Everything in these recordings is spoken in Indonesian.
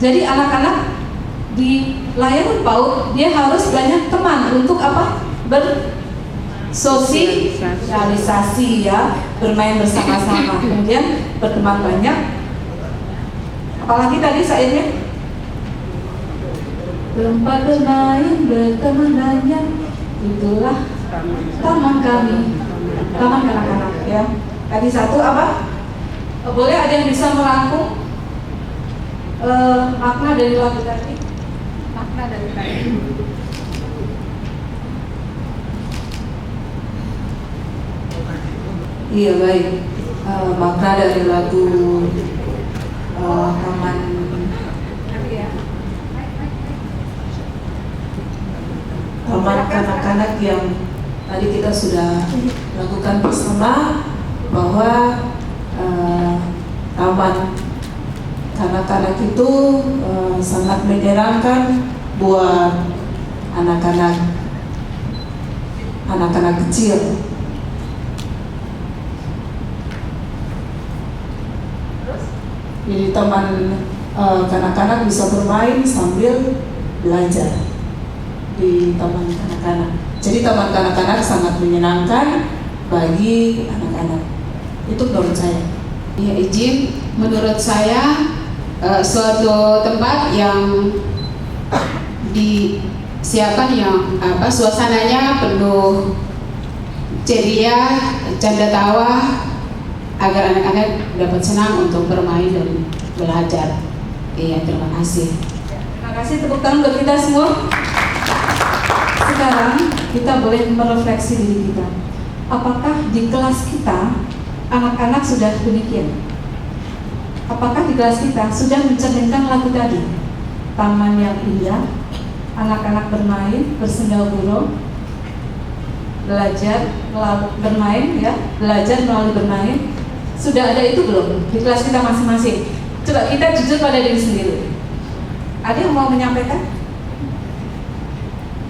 Jadi anak-anak di layanan PAUD dia harus banyak teman untuk apa? Bersosialisasi ya, bermain bersama-sama, kemudian berteman banyak. Apalagi tadi sairnya berempat bermain, berteman banyak, itulah taman kami, taman kanak-kanak ya. Tadi satu apa? Boleh ada yang bisa merangkum makna dari lagu tadi? Makna dari tadi. Iya baik. Makna dari lagu taman kanak-kanak yang tadi kita sudah lakukan bersama, bahwa taman kanak-kanak itu sangat menyenangkan buat anak-anak kecil. Jadi taman kanak-kanak bisa bermain sambil belajar di taman kanak-kanak. Jadi taman kanak-kanak sangat menyenangkan bagi anak-anak. Itu menurut saya. Ya, izin, menurut saya suatu tempat yang disiapkan yang suasananya penuh ceria, canda tawa, agar anak-anak dapat senang untuk bermain dan belajar. Iya, terima kasih. Terima kasih, tepuk tangan buat kita semua. Sekarang kita boleh merefleksi diri kita. Apakah di kelas kita anak-anak sudah demikian? Apakah di kelas kita sudah mencerminkan lagu tadi? Taman yang indah, anak-anak bermain, bersenda-gurau, belajar melalui bermain ya, belajar melalui bermain. Sudah ada itu belum di kelas kita masing-masing? Coba kita jujur pada diri sendiri. Ada yang mau menyampaikan?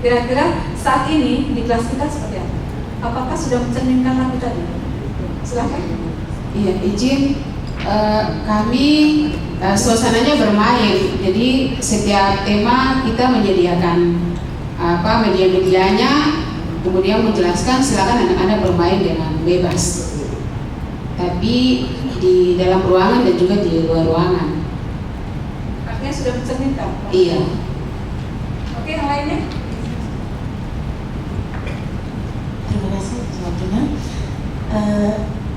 Kira-kira saat ini di kelas kita seperti apa? Apakah sudah mencerminkan lagu tadi? Silakan. Iya, izin, kami suasananya bermain. Jadi setiap tema kita menyediakan media-medianya, kemudian menjelaskan silakan anak-anak bermain dengan bebas. Tapi di dalam ruangan dan juga di luar ruangan. Artinya sudah mencerminkan? Iya. Oke, yang lainnya? Terima kasih waktunya.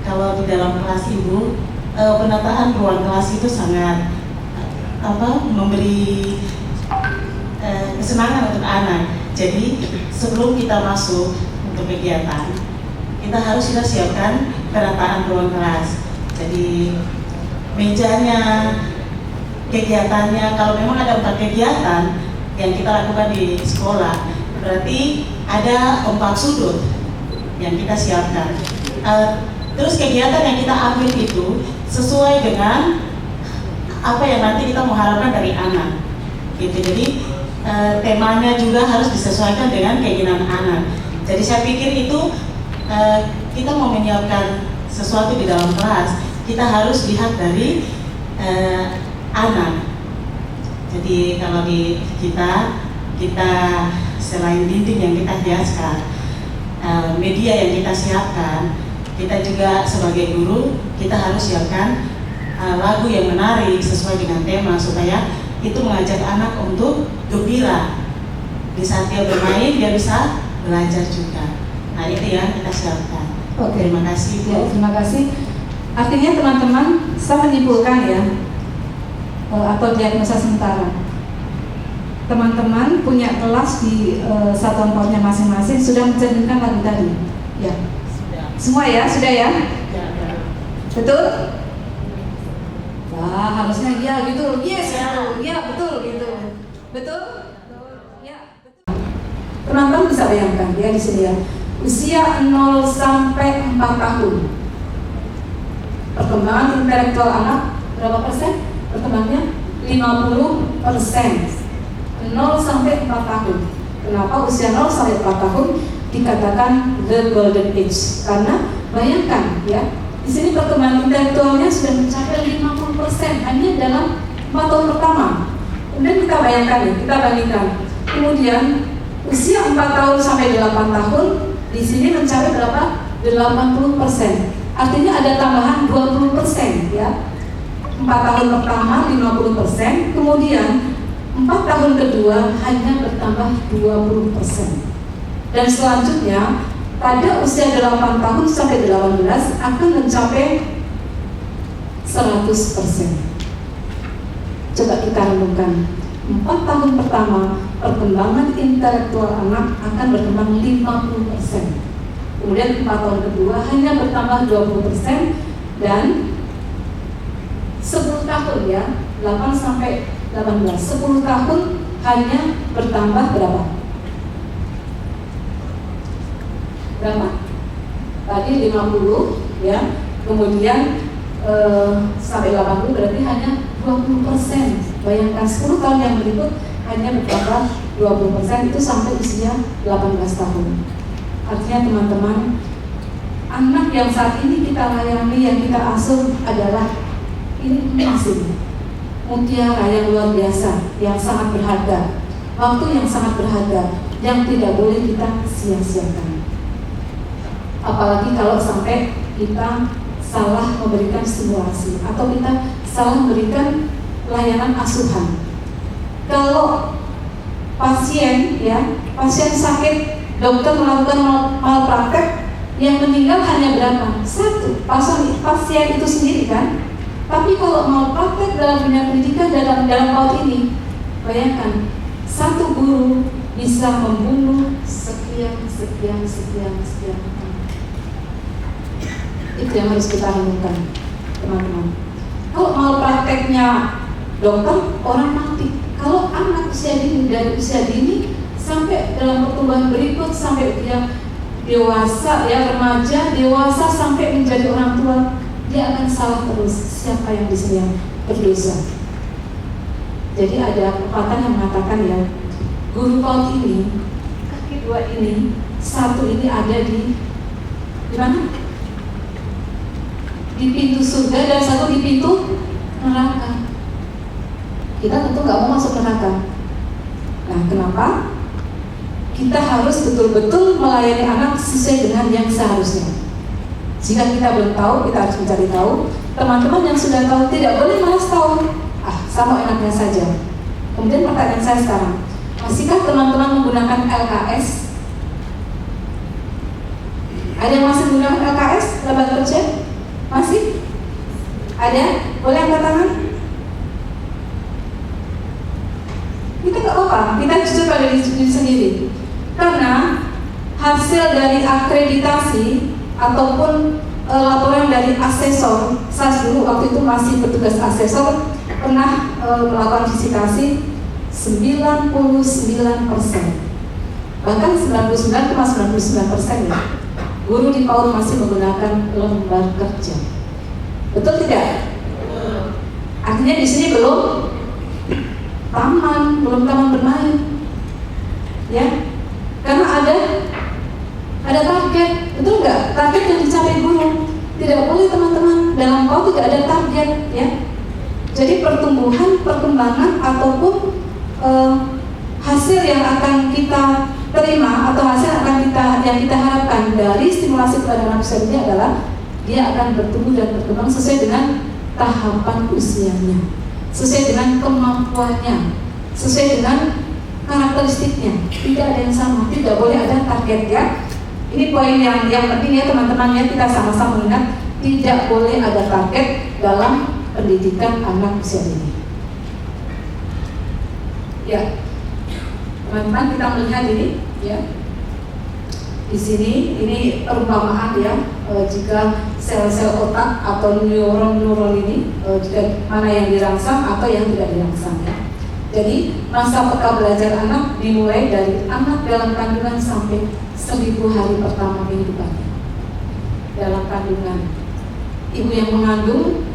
Kalau di dalam kelas Ibu, penataan ruang kelas itu sangat memberi kesenangan untuk anak. Jadi sebelum kita masuk untuk kegiatan, kita harus sudah siapkan penataan ruang kelas. Jadi mejanya, kegiatannya, kalau memang ada 4 kegiatan yang kita lakukan di sekolah, berarti ada 4 sudut yang kita siapkan. Terus kegiatan yang kita ambil itu sesuai dengan apa yang nanti kita mengharapkan dari anak. Gitu. Jadi temanya juga harus disesuaikan dengan keinginan anak. Jadi saya pikir itu kita mau menyiapkan sesuatu di dalam kelas, kita harus lihat dari anak. Jadi kalau di kita selain dinding yang kita hiaskan, media yang kita siapkan, kita juga sebagai guru kita harus siapkan lagu yang menarik sesuai dengan tema supaya itu mengajak anak untuk gembira. Di saat dia bermain dia bisa belajar juga. Nah itu yang kita siapkan. Oke. Terima kasih Bu. Ya, terima kasih. Artinya teman-teman, saya menyimpulkan ya, atau diagnosa sementara. Teman-teman punya kelas di satuan PAUD-nya masing-masing sudah mencerminkan lagu tadi. Ya. Sudah. Semua ya, sudah ya? Ya. Betul? Wah, harusnya ya gitu. Yes, ya betul gitu. Betul? Ya, betul. Teman-teman bisa bayangkan ya di sini ya. Usia 0 sampai 4 tahun. Perkembangan intelektual anak berapa persen? Perkembangannya 50%. 0 sampai 4 tahun. Kenapa usia 0 sampai 4 tahun dikatakan the golden age? Karena bayangkan ya, di sini perkembangan intelektualnya sudah mencapai 50% hanya dalam 4 tahun pertama. Kemudian kita bayangkan nih, kita bandingkan. Kemudian usia 4 tahun sampai 8 tahun di sini mencapai berapa? 80%. Artinya ada tambahan 20% ya. 4 tahun pertama 50%, kemudian 4 tahun kedua hanya bertambah 20%. Dan selanjutnya pada usia 8 tahun sampai 18 akan mencapai 100%. Coba kita renungkan, 4 tahun pertama perkembangan intelektual anak akan berkembang 50%. Kemudian 4 tahun kedua hanya bertambah 20%, dan 10 tahun ya, 8 sampai 18, 10 tahun hanya bertambah berapa? Berapa? Tadi 50 ya, kemudian sampai 80 berarti hanya 20%. Bayangkan 10 tahun yang berikut hanya bertambah 20%, itu sampai usia 18 tahun. Artinya teman-teman, anak yang saat ini kita layani, yang kita asuh adalah ini masih mutiara yang luar biasa, yang sangat berharga, waktu yang sangat berharga, yang tidak boleh kita sia-siakan. Apalagi kalau sampai kita salah memberikan stimulasi atau kita salah memberikan layanan asuhan. Kalau pasien sakit, dokter melakukan malpraktek, yang meninggal hanya berapa? 1 pasien itu sendiri kan. Tapi kalau mau praktek dalam dunia pendidikan dalam paut ini, bayangkan 1 guru bisa membunuh sekian. Itu yang harus kita renungkan, teman-teman. Kalau mau prakteknya dokter, orang mati. Kalau anak usia dini, dari usia dini sampai dalam pertumbuhan berikut, sampai dia dewasa ya, remaja, dewasa sampai menjadi orang tua, dia akan salah terus. Siapa yang di sini yang berdosa? Jadi ada pepatah yang mengatakan ya, guru paut ini, kaki 2 ini, 1 ini ada di mana? Di pintu surga, dan 1 di pintu neraka. Kita tentu nggak mau masuk neraka. Nah, kenapa? Kita harus betul-betul melayani anak sesuai dengan yang seharusnya. Jika kita belum tahu, kita harus mencari tahu. Teman-teman yang sudah tahu tidak boleh malas tahu. Sama enaknya saja. Kemudian pertanyaan saya sekarang, masihkah teman-teman menggunakan LKS? Ada yang masih menggunakan LKS lembaga kerja? Masih? Ada? Boleh angkat tangan? Kita nggak apa-apa, kita jujur pada diri sendiri. Karena hasil dari akreditasi ataupun laporan dari asesor, saya dulu waktu itu masih bertugas asesor, pernah melakukan visitasi 99%, bahkan 99,99% ya, guru di PAUD masih menggunakan lembar kerja. Betul tidak? Artinya di sini belum taman bermain, ya, karena ada target, betul nggak? Target yang dicapai guru. Tidak boleh teman-teman, dalam PAUD tidak ada target, ya. Jadi pertumbuhan, perkembangan ataupun hasil yang akan kita terima atau hasil yang kita harapkan dari stimulasi kepada anak usia ini adalah dia akan bertumbuh dan berkembang sesuai dengan tahapan usianya, sesuai dengan kemampuannya, sesuai dengan karakteristiknya. Tidak ada yang sama, tidak boleh ada target ya. Ini poin yang penting ya teman-teman ya, kita sama-sama ingat, tidak boleh ada target dalam pendidikan anak usia dini. Ya, teman-teman kita melihat ini, ya. Di sini ini perumpamaan ya, jika sel-sel otak atau neuron ini jika mana yang dirangsang atau yang tidak dirangsang ya. Jadi masa peka belajar anak dimulai dari anak dalam kandungan sampai 1000 hari pertama kehidupannya. Dalam kandungan, ibu yang mengandung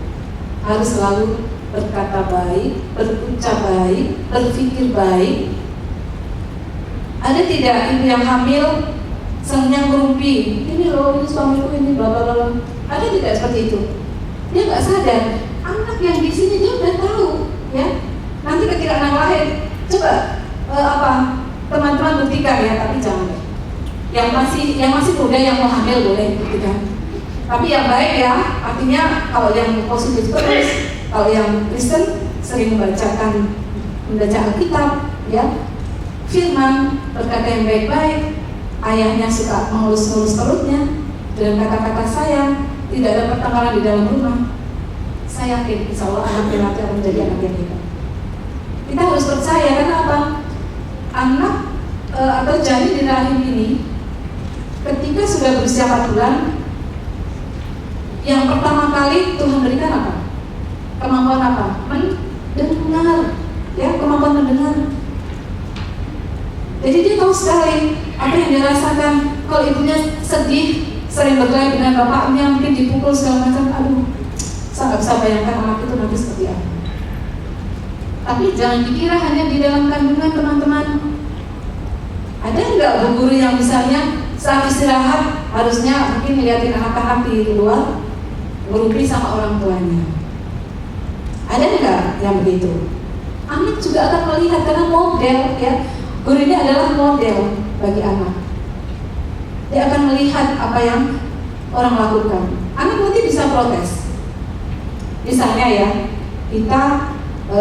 harus selalu berkata baik, berucap baik, berpikir baik. Ada tidak ibu yang hamil senangnya ngerumpi, ini loh, ini suamiku, ini bla bla bla. Ada tidak seperti itu? Dia nggak sadar. Anak yang di sini dia udah tahu, ya. Nanti ketika anak lahir Coba teman-teman buktikan ya, tapi jangan yang masih muda yang mau hamil boleh buktikan. Tapi yang baik ya, artinya kalau yang positif terus, kalau yang Kristen sering membaca Alkitab, ya, firman, berkata yang baik-baik, ayahnya suka mengelus-ngelus perutnya dengan kata-kata sayang, tidak ada pertengkaran di dalam rumah. Saya yakin insya Allah anak laki akan menjadi anak yang hebat. Kita harus percaya, karena apa? Anak atau janin di rahim ini ketika sudah berusia 4 bulan, yang pertama kali Tuhan berikan apa? Kemampuan apa? Mendengar, ya, kemampuan mendengar. Jadi dia tahu sekali apa yang dia rasakan. Kalau ibunya sedih, sering berkelahi dengan bapaknya, mungkin dipukul segala macam, aduh, saya nggak bisa bayangkan anak itu nanti seperti apa. Tapi jangan dikira hanya di dalam kandungan, teman-teman. Ada nggak guru yang misalnya saat istirahat harusnya mungkin ngeliatin anak-anak di luar, berunding sama orang tuanya? Ada nggak yang begitu? Anak juga akan melihat, karena model, ya, guru ini adalah model bagi anak. Dia akan melihat apa yang orang lakukan. Anak nanti bisa protes. Misalnya ya, kita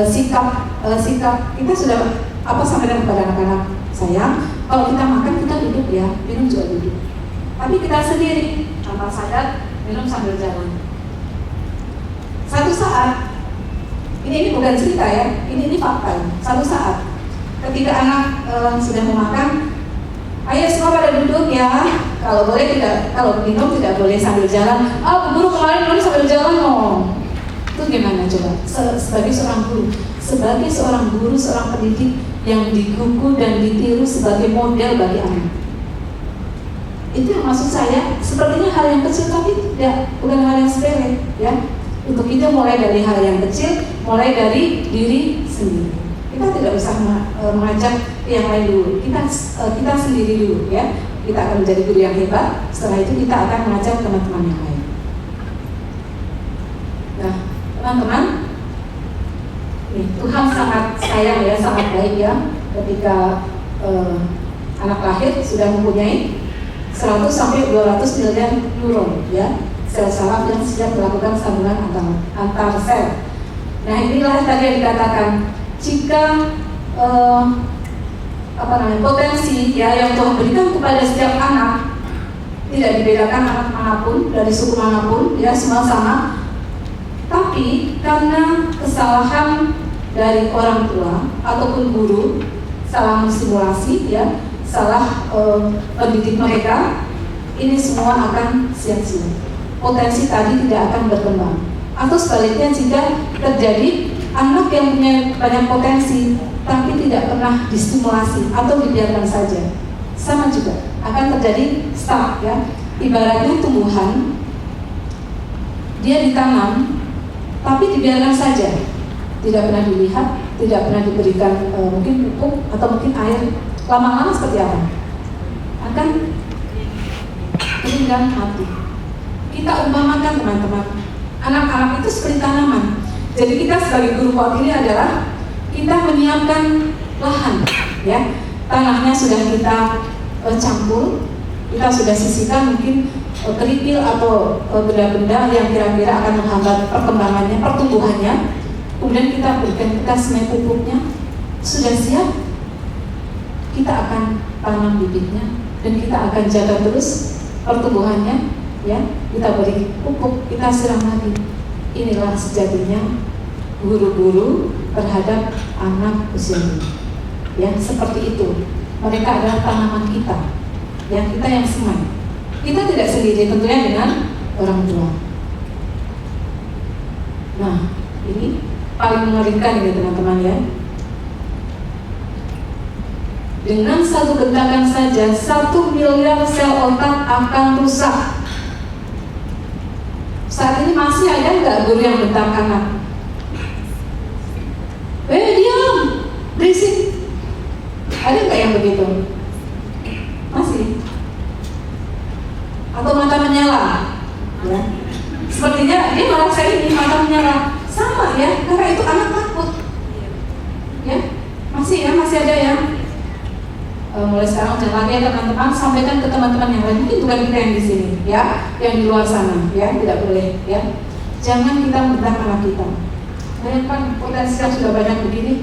sikap kita sudah sampaikan kepada anak-anak, sayang, kalau kita makan kita duduk ya, minum juga duduk. Tapi kita sendiri tanpa sadar minum sambil jalan. Satu saat, ini bukan cerita ya, ini fakta. Satu saat, ketika anak sudah mau makan, ayo semua pada duduk ya. Kalau boleh tidak, kalau minum tidak boleh sambil jalan. Guru kemarin minum sambil jalan loh. Itu gimana coba? Sebagai seorang guru, seorang pendidik yang digugu dan ditiru sebagai model bagi anak. Itu yang maksud saya, sepertinya hal yang kecil tapi bukan hal yang sepele, ya. Untuk itu mulai dari hal yang kecil, mulai dari diri sendiri. Kita tidak usah mengajak yang lain dulu. Kita sendiri dulu, ya. Kita akan menjadi guru yang hebat. Setelah itu kita akan mengajak teman-teman yang lain. Nah, teman-teman, Tuhan sangat sayang ya, sangat baik ya, ketika anak lahir sudah mempunyai 100 sampai 200 miliar neuron, ya, sel saraf yang sudah melakukan sambungan antar sel. Nah, inilah tadi yang dikatakan, jika potensi ya yang Tuhan berikan kepada setiap anak, tidak dibedakan anak manapun dari suku manapun, ya, semua sama. Tapi karena kesalahan dari orang tua ataupun guru, salah menstimulasi, ya, salah pendidik mereka, ini semua akan sia-sia. Potensi tadi tidak akan berkembang. Atau sebaliknya, jika terjadi anak yang punya banyak potensi tapi tidak pernah distimulasi atau dibiarkan saja, sama juga akan terjadi stuck, ya. Ibaratnya tumbuhan, dia ditanam tapi dibiarkan saja, tidak pernah dilihat, tidak pernah diberikan mungkin pupuk atau mungkin air. Lama-lama seperti apa? Akan meninggal, mati. Kita umpamakan, teman-teman, anak-anak itu seperti tanaman. Jadi kita sebagai guru PAUD ini adalah kita menyiapkan lahan, ya. Tanahnya sudah kita campur, kita sudah sisihkan mungkin kerikil atau benda-benda yang kira-kira akan menghambat perkembangannya, pertumbuhannya. Kemudian kita berikan, kita semai pupuknya, sudah siap, kita akan tanam bibitnya dan kita akan jaga terus pertumbuhannya, ya. Kita beri pupuk, kita siram lagi. Inilah sejatinya guru-guru terhadap anak usia dini, ya, seperti itu. Mereka adalah tanaman kita, yang kita yang semai. Kita tidak sendiri tentunya dengan orang tua. Nah, ini paling mengerikan ya, teman-teman, ya. Dengan satu gentakan saja 1 miliar sel otak akan rusak. Saat ini masih ada nggak guru yang bentak anak? Diam, berisik. Ada nggak yang begitu? Masih? Atau mata menyala? Ya. Sepertinya dia merasa ini mata menyala. Sama ya, karena itu anak takut. Ya, masih masih ada yang mulai sekarang jangan lagi ya teman-teman, sampaikan ke teman-teman yang lain, mungkin bukan kita yang di sini ya, yang di luar sana ya, tidak boleh ya. Jangan kita membentak anak kita. Bayangkan potensi yang sudah banyak begini,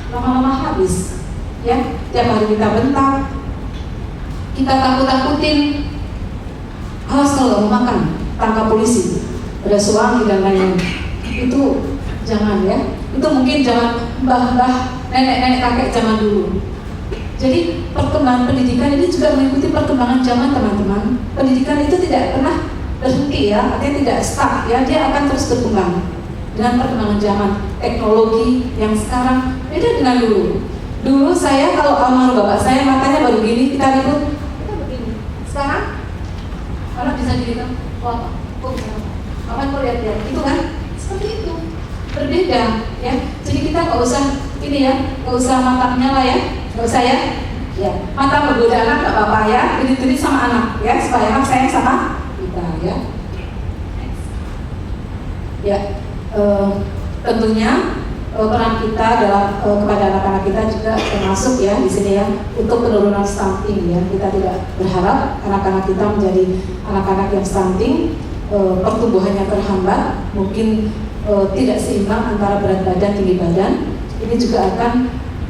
lama-lama habis ya. Tiap hari kita bentak, kita takut-takutin, awas kalau mau makan tangkap polisi, ada suami dan lain-lain. Itu jangan ya. Itu mungkin zaman mbah-mbah, nenek-nenek, kakek zaman dulu. Jadi perkembangan pendidikan ini juga mengikuti perkembangan zaman, teman-teman. Pendidikan itu tidak pernah berhenti ya, artinya tidak stuck ya, dia akan terus berkembang dengan perkembangan zaman. Teknologi yang sekarang beda dengan dulu. Dulu saya kalau almarhum bapak saya matanya baru gini, kita ribut, kita begini. Sekarang anak bisa gini kan, wah, kok bisa apa? Kok lihat-lihat, itu kan seperti itu, berbeda ya. Jadi kita nggak usah ini ya, nggak usah mata menyala ya. Nggak usah ya, mata menggoda anak nggak apa-apa ya, gini-gini sama anak ya, supaya anak sayang sama kita ya. Ya, tentunya peran kita dalam kepada anak-anak kita juga termasuk ya di sini ya, untuk penurunan stunting ya. Kita tidak berharap anak-anak kita menjadi anak-anak yang stunting, pertumbuhannya terhambat, mungkin tidak seimbang antara berat badan tinggi badan. Ini juga akan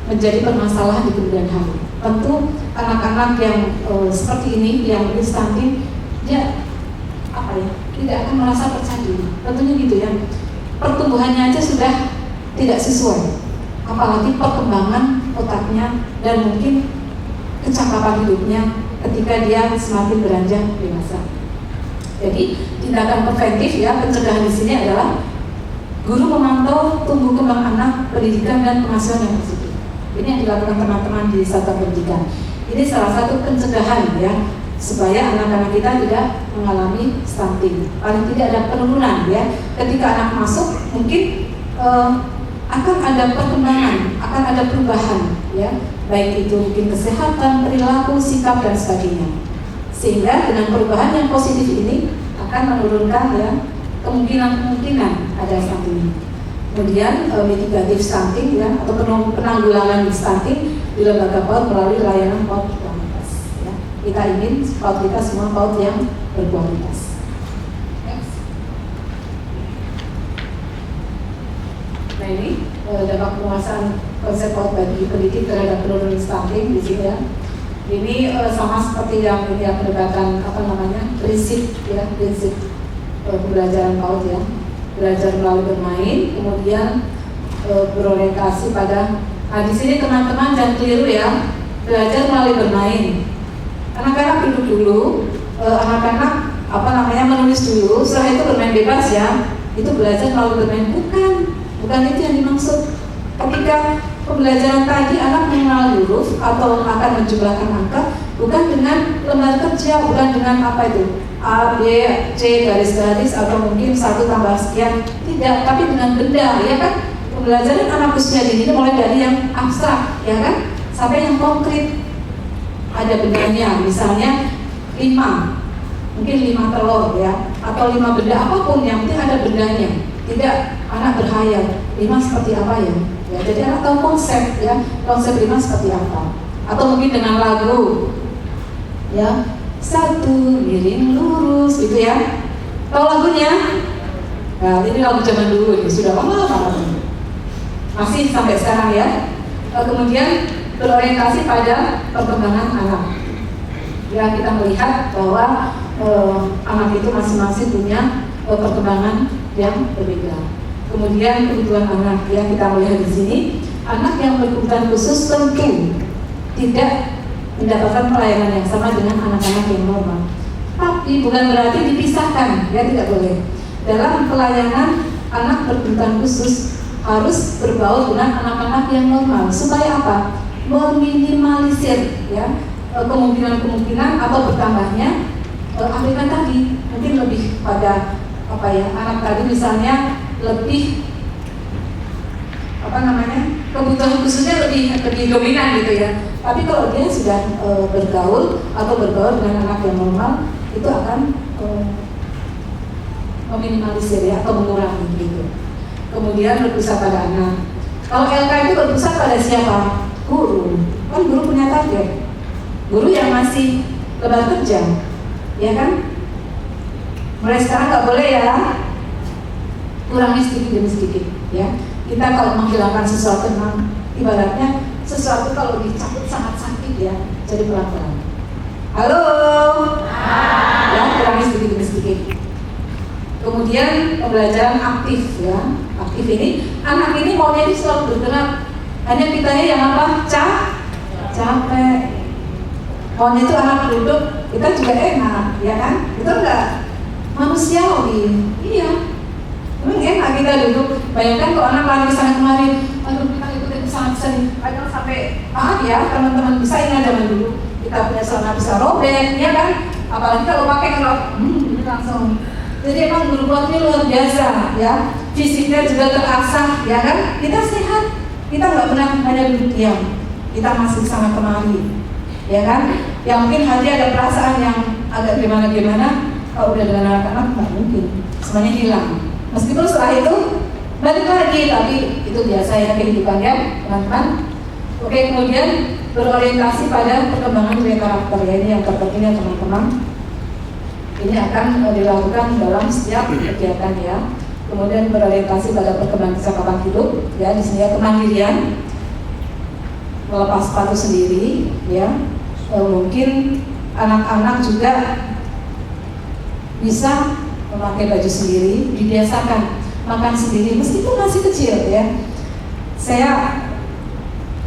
menjadi permasalahan di kemudian hari. Tentu anak-anak yang seperti ini, yang stunting, dia tidak akan merasa percaya diri. Tentunya gitu ya. Pertumbuhannya aja sudah tidak sesuai, apalagi perkembangan otaknya dan mungkin kecakapan hidupnya ketika dia semakin beranjak dewasa. Jadi tindakan preventif ya, pencegahan di sini adalah guru memantau tumbuh kembang anak, pendidikan dan pengasuhan yang positif. Ini yang dilakukan teman-teman di satuan pendidikan. Ini salah satu pencegahan ya, supaya anak-anak kita tidak mengalami stunting. Paling tidak ada penurunan ya. Ketika anak masuk, mungkin akan ada perkembangan, akan ada perubahan ya, baik itu mungkin kesehatan, perilaku, sikap dan sebagainya. Sehingga dengan perubahan yang positif ini akan menurunkan ya kemungkinan ada stunting. Kemudian mitigatif stunting ya, atau penanggulangan stunting di lembaga PAUD melalui layanan PAUD berkualitas ya. Kita ingin PAUD kita semua PAUD yang berkualitas. Nah ini dampak penguasaan konsep PAUD bagi pendidik terhadap penurunan stunting di sini ya. Ini sama seperti yang ini ya, pendekatan prinsip ya, prinsip pembelajaran PAUD ya. Belajar melalui bermain, kemudian berorientasi pada. Nah di sini teman-teman jangan keliru ya, belajar melalui bermain. Anak-anak duduk dulu, anak-anak menulis dulu, setelah itu bermain bebas ya. Itu belajar melalui bermain, bukan itu yang dimaksud. Ketika pembelajaran tadi anak mengenal huruf atau akan menjumlahkan angka, bukan dengan lembar kerja, bukan dengan apa itu A, B, C, garis-garis atau mungkin 1 tambah sekian, tidak, tapi dengan benda ya kan. Pembelajaran anak usia dini ini mulai dari yang abstrak ya kan, sampai yang konkret. Ada bendanya, misalnya 5, mungkin 5 telur ya, atau 5 benda apapun, yang penting ada bendanya. Tidak anak berhayal 5 seperti apa ya. Ya, jadi anak tahu konsep ya, konsep 5 seperti apa. Atau mungkin dengan lagu ya, 1 miring lurus gitu ya. Tahu lagunya? Nah ini lagu zaman dulu ini, sudah lama banget. Masih sampai sekarang ya. Kemudian berorientasi pada perkembangan anak. Ya kita melihat bahwa anak itu masing-masing punya perkembangan yang berbeda. Kemudian kebutuhan anak yang kita melihat di sini, anak yang berkebutuhan khusus tentu tidak mendapatkan pelayanan yang sama dengan anak-anak yang normal. Tapi bukan berarti dipisahkan, ya tidak boleh. Dalam pelayanan anak berkebutuhan khusus harus berbaur dengan anak-anak yang normal. Supaya apa? Meminimalisir ya kemungkinan atau bertambahnya anak tadi. Mungkin lebih pada anak tadi misalnya lebih kebutuhan khususnya lebih dominan gitu ya. Tapi kalau dia sudah bergaul dengan anak yang normal, itu akan meminimalisir ya, atau mengurangi gitu. Kemudian berpusat pada anak. Kalau LK itu berpusat pada siapa? Guru. Kan guru punya target. Guru yang masih lebar kerja, ya kan? Mulai sekarang nggak boleh ya, kurangi sedikit demi sedikit, ya. Kita kalau menghilangkan sesuatu, ibaratnya sesuatu kalau dicabut sangat sakit ya, jadi pelan-pelan. Halo, ya, kurangi sedikit demi sedikit. Kemudian pembelajaran aktif, ya. Aktif ini, anak ini maunya selalu bergerak. Hanya kitanya yang apa? Capek. Maunya itu anak duduk, kita juga enak, ya kan? Itu enggak manusiawi, iya. Memang enak kita duduk. Bayangkan kalau anak lari kesana kemari, aduh kita ikutin kesana nih. Kadang sampai, maaf ya teman-teman, bisa ingat zaman dulu kita punya celana bisa robek, ya kan? Apalagi kalau pakai ini langsung. Jadi emang berbuatnya luar biasa, ya. Fisiknya juga terasah, ya kan? Kita sehat, kita nggak pernah hanya duduk diam. Kita masih sana kemari, ya kan? Yang mungkin hati ada perasaan yang agak gimana-gimana. Kalau udah dengan anak-anak nggak mungkin, semuanya hilang. Meskipun setelah itu balik lagi, tapi itu biasa ya kehidupan ya teman-teman. Oke, kemudian berorientasi pada perkembangan nilai karakter ya, ini yang terpenting ya teman-teman. Ini akan dilakukan dalam setiap kegiatan ya. Kemudian berorientasi pada perkembangan kecakapan hidup ya, di sini ya kemandirian, melepas sepatu sendiri ya. Mungkin anak-anak juga bisa memakai baju sendiri, dibiasakan makan sendiri meskipun masih kecil ya. Saya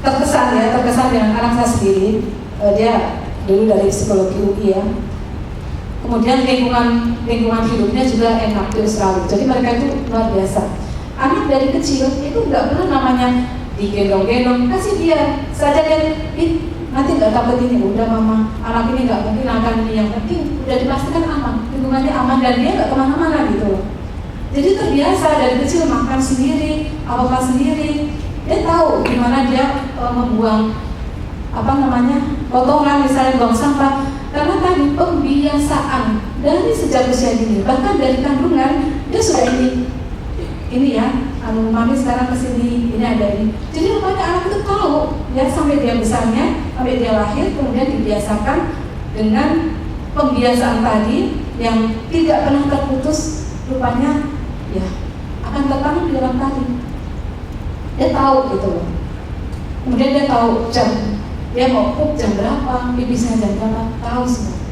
terkesan dengan anak saya sendiri. Dia dulu dari psikologi UI ya. Kemudian lingkungan hidupnya juga enak di Australia. Jadi mereka itu luar biasa. Anak dari kecil itu nggak pernah namanya digendong-gendong, kasih dia saja dan nanti nggak dapat ini, udah mama, anak ini nggak mungkin akan ini, yang penting udah dipastikan aman, lingkungannya aman dan dia nggak kemana-mana gitu. Jadi terbiasa dari kecil makan sendiri, apa sendiri, dia tahu gimana dia membuang kotoran misalnya, buang sampah, karena tadi pembiasaan dari sejak usia dini, bahkan dari kandungan dia sudah ini ya. Mami sekarang kesini, ini ada ini. Jadi rupanya anak itu tahu ya sampai dia besarnya, sampai dia lahir, kemudian dibiasakan dengan pembiasaan tadi yang tidak pernah terputus. Rupanya ya akan tertanam di dalam tadi. Dia tahu gitu loh. Kemudian dia tahu jam, dia mau pup jam berapa, pipisnya jam berapa, tahu semua.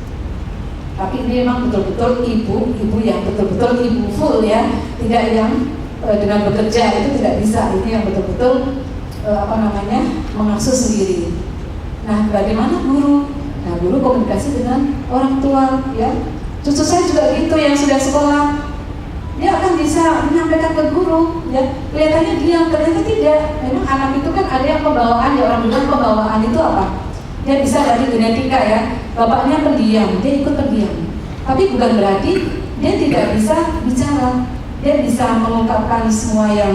Tapi ini memang betul-betul ibu yang betul-betul ibu full ya, tidak yang dengan bekerja itu tidak bisa. Ini yang betul-betul mengasuh sendiri. Nah, bagaimana guru? Nah, guru komunikasi dengan orang tua ya. Cucu saya juga gitu yang sudah sekolah, dia akan bisa menyampaikan ke guru ya. Kelihatannya diam, ternyata tidak. Memang anak itu kan ada yang pembawaan ya, orang bilang pembawaan itu apa? Dia bisa dari genetika ya. Bapaknya pendiam, dia ikut pendiam. Tapi bukan berarti dia tidak bisa bicara. Dia bisa mengungkapkan semua yang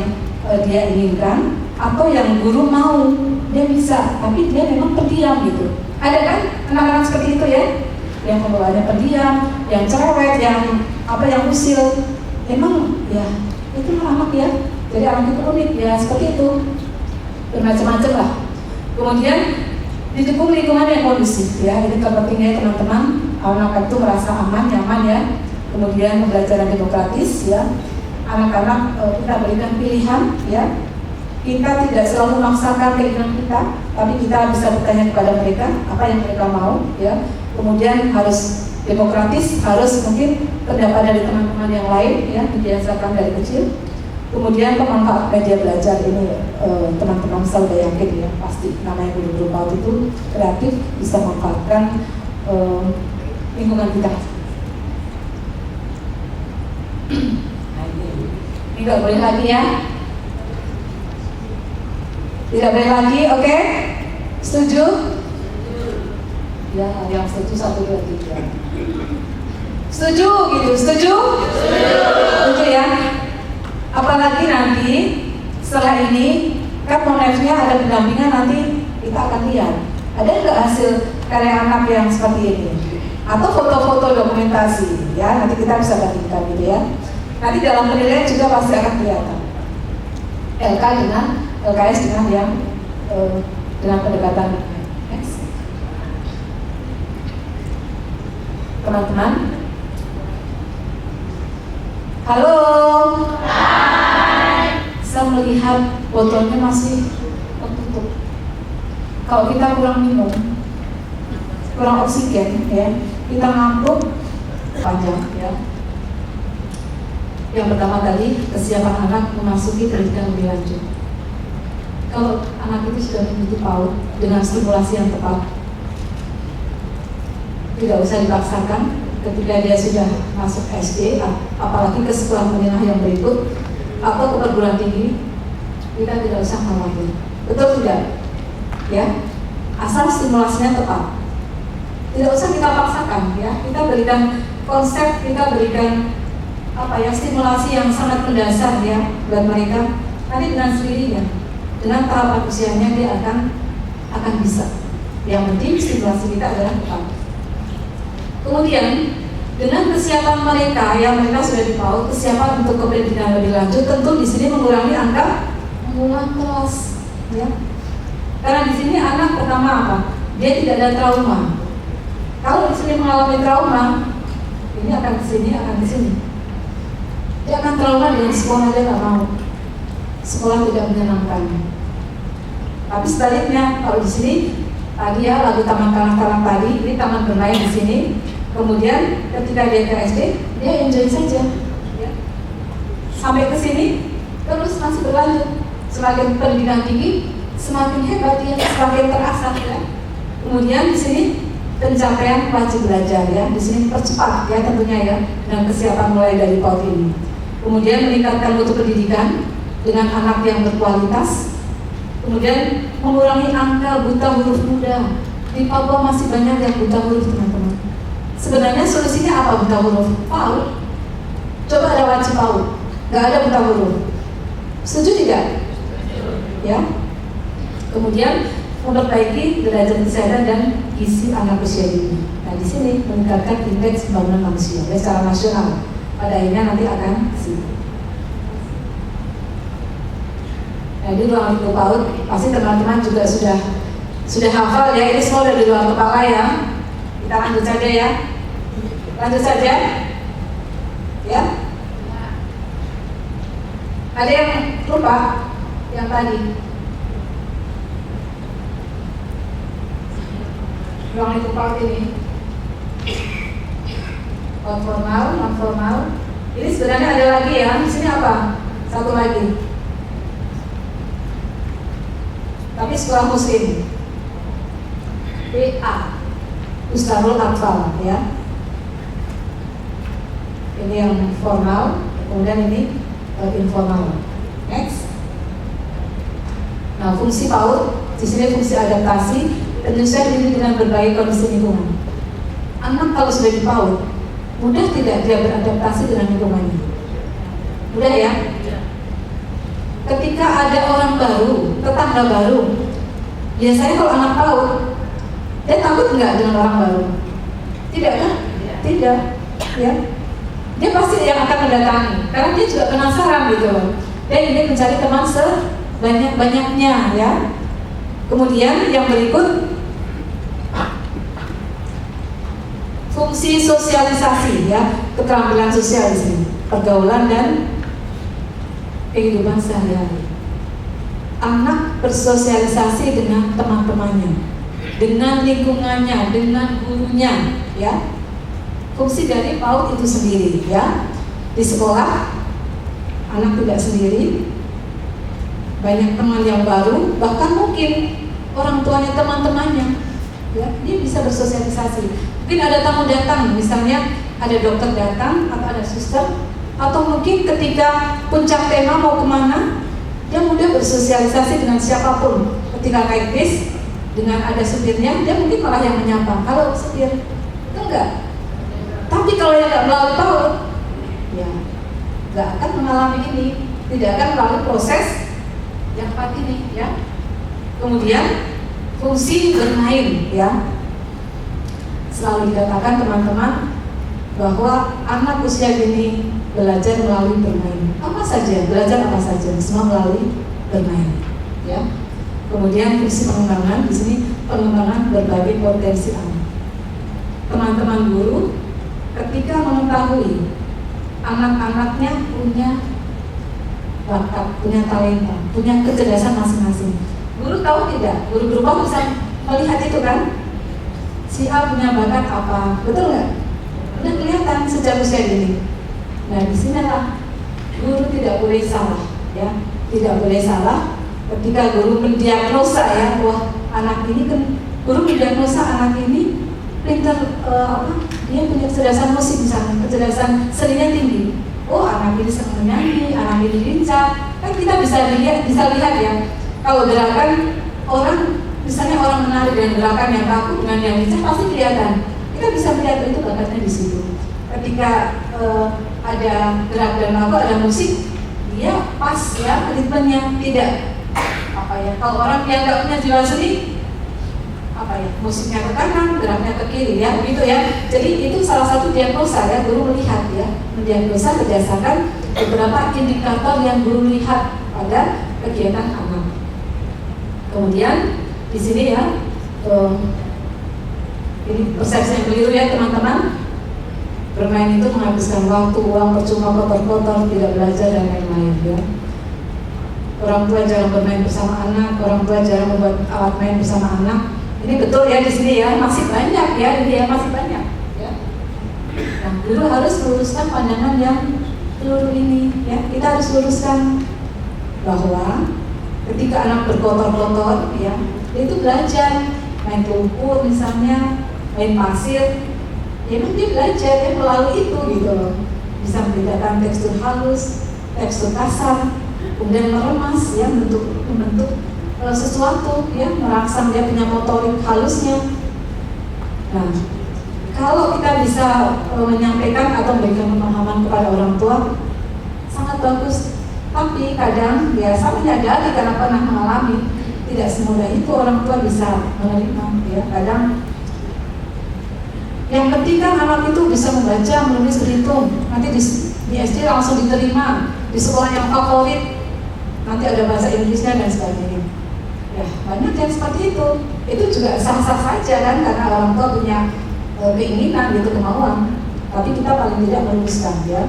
dia inginkan atau yang guru mau, dia bisa, tapi dia memang pendiam gitu. Ada kan anak-anak seperti itu ya, yang pembawaannya pendiam, yang cerewet, yang usil. Emang ya itu anak ya, jadi anak itu unik ya, seperti itu, bermacam-macam lah. Kemudian didukung lingkungan yang kondusif ya, ini terpentingnya teman-teman. Anak itu merasa aman, nyaman ya. Kemudian pembelajaran demokratis ya. Anak-anak kita berikan pilihan ya. Kita tidak selalu memaksakan keinginan kita, tapi kita bisa bertanya kepada mereka apa yang mereka mau ya. Kemudian harus demokratis, harus mungkin pendapat dari teman-teman yang lain ya, dibiasakan dari kecil. Kemudian pemanfaat media belajar ini teman-teman saya udah yakin ya, pasti namanya guru PAUD itu kreatif, bisa memanfaatkan lingkungan kita. Ini nggak boleh lagi ya, tidak boleh lagi, oke? Setuju? Ya, yang setuju 1, 2, 3. Setuju gitu, setuju? Setuju ya. Apalagi nanti setelah ini kan monefnya ada pendampingan, nanti kita akan lihat ada nggak hasil karya anak yang seperti ini, atau foto-foto dokumentasi ya, nanti kita bisa bandingkan gitu ya. Nanti dalam penilaian juga pasti akan kelihatan LK dengan LKS dengan yang dengan pendekatan X. Teman-teman, halo. Saya melihat botolnya masih tertutup. Kalau kita kurang minum, kurang oksigen, ya, kita ngantuk panjang, ya. Yang pertama tadi, kesiapan anak memasuki pendidikan lebih lanjut. Kalau anak itu sudah mengikuti PAUD dengan stimulasi yang tepat, tidak usah dipaksakan. Ketika dia sudah masuk SD, apalagi ke sekolah menengah yang berikut atau ke perguruan tinggi, kita tidak usah khawatir. Betul tidak? Ya, asal stimulasinya tepat. Tidak usah kita paksakan, ya. Kita berikan konsep, kita berikan stimulasi yang sangat mendasar, ya, buat mereka. Nanti dengan sendirinya, dengan tahapan usianya dia akan bisa. Yang penting stimulasi kita adalah tepat. Kemudian dengan kesiapan mereka yang mereka sudah di PAUD, kesiapan untuk kependidikan lebih lanjut, tentu di sini mengurangi angka mengulang kelas, ya. Karena di sini anak pertama apa? Dia tidak ada trauma. Kalau di sini mengalami trauma, ini akan ke sini, akan ke sini. Dia akan trauma dengan sekolah, dia nggak mau. Sekolah tidak menyenangkan. Tapi sebaliknya, kalau di sini tadi ya lagu taman kanak-kanak tadi, ini taman bermain di sini. Kemudian ketika dia ke SD, dia enjoy saja, ya. Sampai ke sini, terus masih berlanjut. Semakin pendidikan tinggi, semakin hebat dia, semakin terasa, ya. Kemudian di sini pencapaian wajib belajar, ya. Di sini percepat, ya, tentunya, ya, dengan kesiapan mulai dari PAUD ini. Kemudian meningkatkan mutu pendidikan dengan anak yang berkualitas. Kemudian mengurangi angka buta huruf muda. Di Papua masih banyak yang buta huruf, teman-teman. Sebenarnya solusinya apa buta huruf? PAUD. Coba ada wajib PAUD, nggak ada buta huruf. Setuju tidak? Ya. Kemudian memperbaiki derajat kesehatan dan gizi anak usia dini. Nah, di sini meningkatkan indeks pembangunan manusia, ya, secara nasional. Pada akhirnya nanti akan sini. Jadi ruang lingkup PAUD pasti teman-teman juga sudah hafal, ya. Ini semua dari luar kepala, ya. Kita lanjut saja, ya. Lanjut saja, ya. Ada yang lupa yang tadi? Ruang lingkup PAUD ini formal, non formal. Ini sebenarnya ada lagi, ya. Di sini apa? Satu lagi. Tapi sekolah muslim. PA, Ustadzul Atfal, ya. Ini yang formal, kemudian ini informal. Next. Nah, fungsi PAUD di sini fungsi adaptasi, penyesuaian diri dengan berbagai kondisi lingkungan. Anak kalau sudah di PAUD, mudah tidak dia beradaptasi dengan lingkungannya? Mudah, ya? Ketika ada orang baru, tetangga baru, biasanya kalau anak PAUD, dia takut nggak dengan orang baru? Tidak, kan? Tidak, ya. Dia pasti yang akan mendatangi, karena dia juga penasaran, gitu loh. Dia ingin mencari teman sebanyak-banyaknya, ya. Kemudian yang berikut, fungsi sosialisasi, ya, keterampilan sosial di sini, pergaulan dan kehidupan sehari-hari. Anak bersosialisasi dengan teman-temannya, dengan lingkungannya, dengan gurunya, ya. Fungsi dari PAUD itu sendiri, ya. Di sekolah, anak tidak sendiri, banyak teman yang baru, bahkan mungkin orang tuanya, teman-temannya, ya. Dia bisa bersosialisasi. Mungkin ada tamu datang, misalnya ada dokter datang atau ada suster, atau mungkin ketika puncak tema mau kemana, dia mudah bersosialisasi dengan siapapun. Ketika naik bis, dengan ada supirnya, dia mungkin malah yang menyapa, halo supir, itu enggak. Tapi kalau yang nggak melalui PAUD, ya nggak akan mengalami ini, tidak akan melalui proses yang tepat ini, ya. Kemudian fungsi bermain, ya. Selalu dikatakan teman-teman bahwa anak usia dini belajar melalui bermain. Apa saja, belajar apa saja, semua melalui bermain. ya. Kemudian fungsi pengembangan di sini pengembangan berbagai potensi anak. Teman-teman guru ketika mengetahui anak-anaknya punya bakat, punya talenta, punya kecerdasan masing-masing. Guru tahu tidak? Guru berubah bisa melihat itu kan? Si A punya bakat apa? Betul nggak? Udah kelihatan sejak usia dini. Nah di sinilah guru tidak boleh salah, ya, tidak boleh salah ketika guru mendiagnosa ya, wah anak ini kan, guru mendiagnosa anak ini pintar dia punya kecerdasan musik misalnya, kecerdasan seninya tinggi. Oh anak ini senang menyanyi, anak ini lincah. Kan kita bisa lihat ya, kalau gerakan orang, misalnya orang menari dengan gerakan yang kaku dengan yang lincah pasti kelihatan. Kita bisa melihat itu bakatnya di situ. Ketika ada gerak dan lagu, ada musik, dia pas ya ritmenya, tidak apa ya. Kalau orang yang nggak punya jiwa seni, apa ya, musiknya ke kanan, geraknya ke kiri ya, begitu ya. Jadi itu salah satu diagnosa ya, guru melihat ya, mendiagnosa berdasarkan beberapa indikator yang guru lihat pada kegiatan anak. Kemudian di sini ya, ini persepsi yang keliru ya teman-teman. Bermain itu menghabiskan waktu, uang percuma, kotor-kotor, tidak belajar dan lain-lain ya. Orang tua jarang bermain bersama anak, orang tua jarang membuat alat main bersama anak. Ini betul ya di sini ya, masih banyak ya, ini ya masih banyak ya. Nah, guru harus luruskan pandangan yang keliru ini ya. Kita harus luruskan bahwa ketika anak berkotor-kotor ya, dia itu belajar main lumpur misalnya, main pasir. Ya memang dia belajar, dia melalui itu gitu loh. Bisa membedakan tekstur halus, tekstur kasar, kemudian meremas ya, membentuk sesuatu ya, merangsang dia punya motorik halusnya. Nah, kalau kita bisa menyampaikan atau memberikan pemahaman kepada orang tua, sangat bagus. Tapi kadang ya saya menyadari karena pernah mengalami, tidak semudah itu orang tua bisa menerima ya. Kadang yang penting kan anak itu bisa membaca, menulis, berhitung. Nanti di SD langsung diterima di sekolah yang favorit. Nanti ada bahasa Inggrisnya dan sebagainya. Ya banyak yang seperti itu. Itu juga sah-sah saja kan, karena orang tua punya keinginan gitu, kemauan. Tapi kita paling tidak meluruskan ya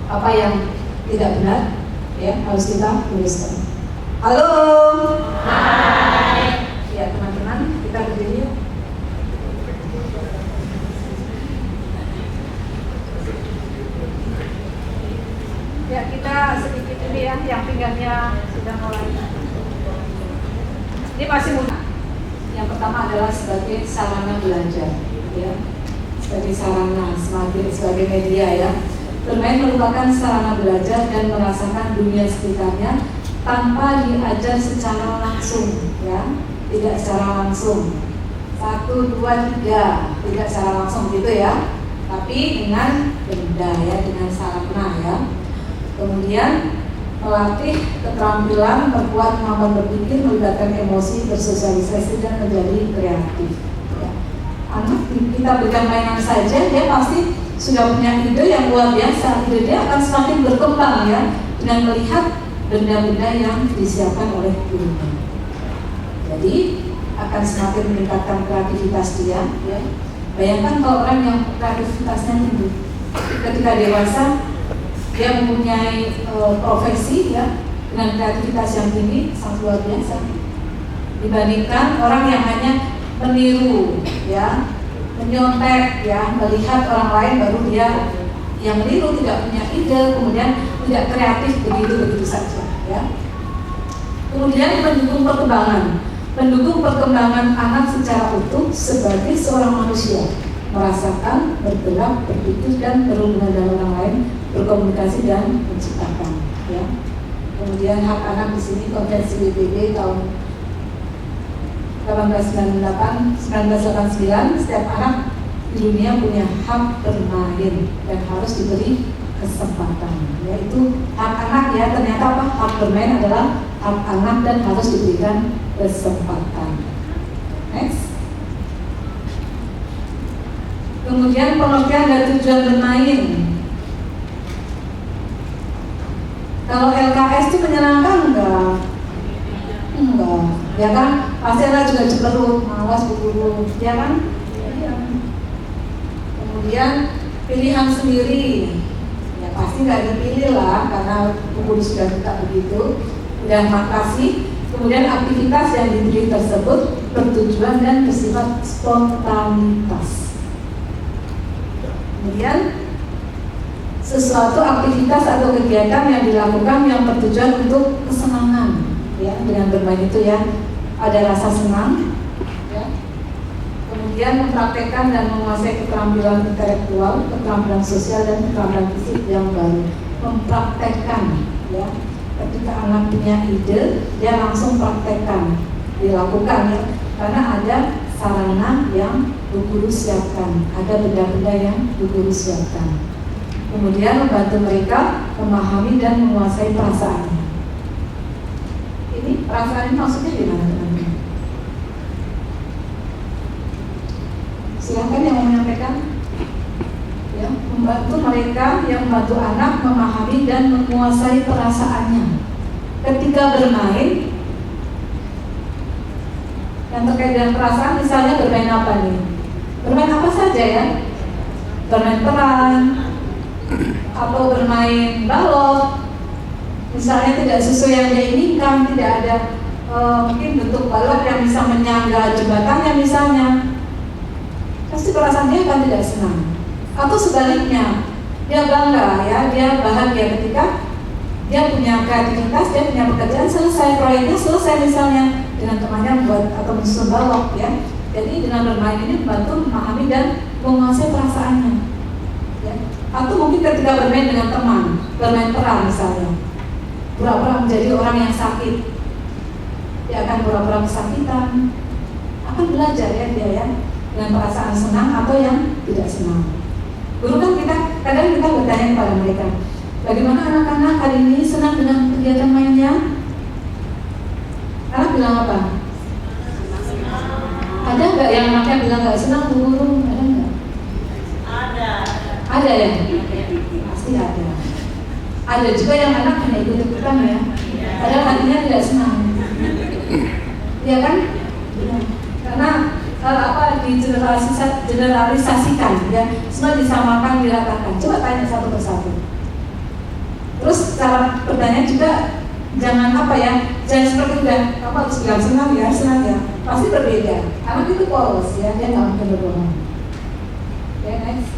apa yang tidak benar ya, harus kita luruskan. Halo. Hai. Ya teman-teman, kita berdiri yuk. Ya kita sedikit ini ya, yang pinggangnya sudah mulai. Ini masih mudah. Yang pertama adalah sebagai sarana belajar, ya, sebagai sarana, sebagai media ya. Bermain merupakan sarana belajar dan merasakan dunia sekitarnya tanpa diajar secara langsung, ya, tidak secara langsung. 1, 2, 3, tidak secara langsung gitu ya, tapi dengan benda ya, dengan sarana ya. Kemudian melatih keterampilan, memperkuat kemampuan berpikir, melibatkan emosi, bersosialisasi dan menjadi kreatif. Ya. Anak kita berikan mainan saja, dia pasti sudah punya ide yang luar biasa. Ide dia akan semakin berkembang ya dengan melihat benda-benda yang disiapkan oleh gurunya. Jadi akan semakin meningkatkan kreativitas dia. Ya. Bayangkan kalau orang yang kreativitasnya tinggi, ketika dewasa dia mempunyai profesi ya dengan kreativitas yang tinggi, sangat luar biasa dibandingkan orang yang hanya meniru ya, menyontek ya, melihat orang lain baru dia yang meniru, tidak punya ide, kemudian tidak kreatif, begitu saja ya. Kemudian mendukung perkembangan anak secara utuh sebagai seorang manusia, merasakan, bergerak, berpikir dan berhubungan dengan orang lain, berkomunikasi dan menciptakan. Ya. Kemudian hak anak di sini Konvensi PBB tahun 1989, setiap anak di dunia punya hak bermain dan harus diberi kesempatan. Yaitu hak anak ya, ternyata apa? Hak bermain adalah hak anak dan harus diberikan kesempatan. Next. Kemudian pengertian dan tujuan bermain. Kalau LKS itu menyenangkan enggak? kita juga cemerut, malas berburu, ya kan? Iya. Kemudian pilihan sendiri, ya pasti nggak dipilih lah karena guru sudah tidak begitu. Dan makasih. Kemudian aktivitas yang diberi tersebut bertujuan dan bersifat spontanitas. Kemudian sesuatu aktivitas atau kegiatan yang dilakukan yang bertujuan untuk kesenangan, ya, dengan bermain itu ya ada rasa senang, ya. Kemudian mempraktekkan dan menguasai keterampilan intelektual, keterampilan sosial dan keterampilan fisik yang baru. Mempraktekkan, ya. Ketika anak punya ide, dia langsung praktekkan, dilakukan ya, karena ada sarana yang Bu Guru siapkan, ada benda-benda yang Bu Guru siapkan. Kemudian membantu mereka memahami dan menguasai perasaannya. Ini perasaan ini maksudnya gimana teman-teman? Silakan yang mau menyampaikan. Ya, membantu mereka yang membantu anak memahami dan menguasai perasaannya ketika bermain yang terkait dengan perasaan. Misalnya bermain apa nih? Bermain apa saja ya? Bermain peran atau bermain balok, misalnya tidak sesuai yang dia inginkan, tidak ada mungkin bentuk balok yang bisa menyangga jembatannya misalnya, pasti perasaan dia akan tidak senang. Atau sebaliknya, dia bangga ya, dia bahagia ketika dia punya kreativitas, dia punya pekerjaan selesai, proyeknya selesai misalnya, dengan temannya membuat atau menyusun balok ya. Jadi dengan bermain ini membantu memahami dan menguasai perasaannya ya. Atau mungkin ketika bermain dengan teman, bermain peran misalnya, pura-pura menjadi orang yang sakit, dia akan pura-pura kesakitan, akan belajar ya dia ya, dengan perasaan senang atau yang tidak senang. Guru kan kadang kita bertanya kepada mereka, bagaimana anak-anak hari ini senang dengan kegiatan mainnya? Anak bilang apa? Ada nggak yang anaknya bilang nggak senang Bu Guru? Ada nggak? Ada. Ada ya? Pasti ada. Ada juga yang anak hanya ikut-ikutan ya, padahal hatinya tidak senang. Iya kan? Ya. Karena digeneralisasikan ya, semua disamakan, diratakan. Coba tanya satu persatu. Terus cara bertanya juga jangan apa ya, jangan seperti udah kamu harus bilang senang ya, pasti berbeda. Anak itu polos ya, dia nggak mungkin berbohong. Ya next.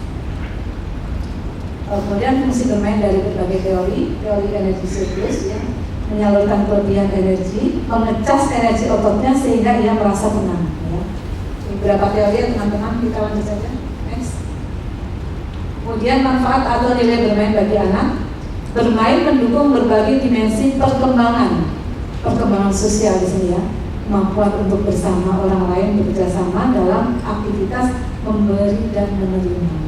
Kemudian fungsi bermain dari berbagai teori energi siklus ya, menyalurkan kelebihan energi, mengecas energi ototnya sehingga ia merasa tenang ya. Beberapa teori ya teman-teman, kita lanjut saja. Next. Kemudian manfaat atau nilai bermain bagi anak. Bermain mendukung berbagai dimensi perkembangan sosial di sini ya, kemampuan untuk bersama orang lain, bekerja sama dalam aktivitas memberi dan menerima.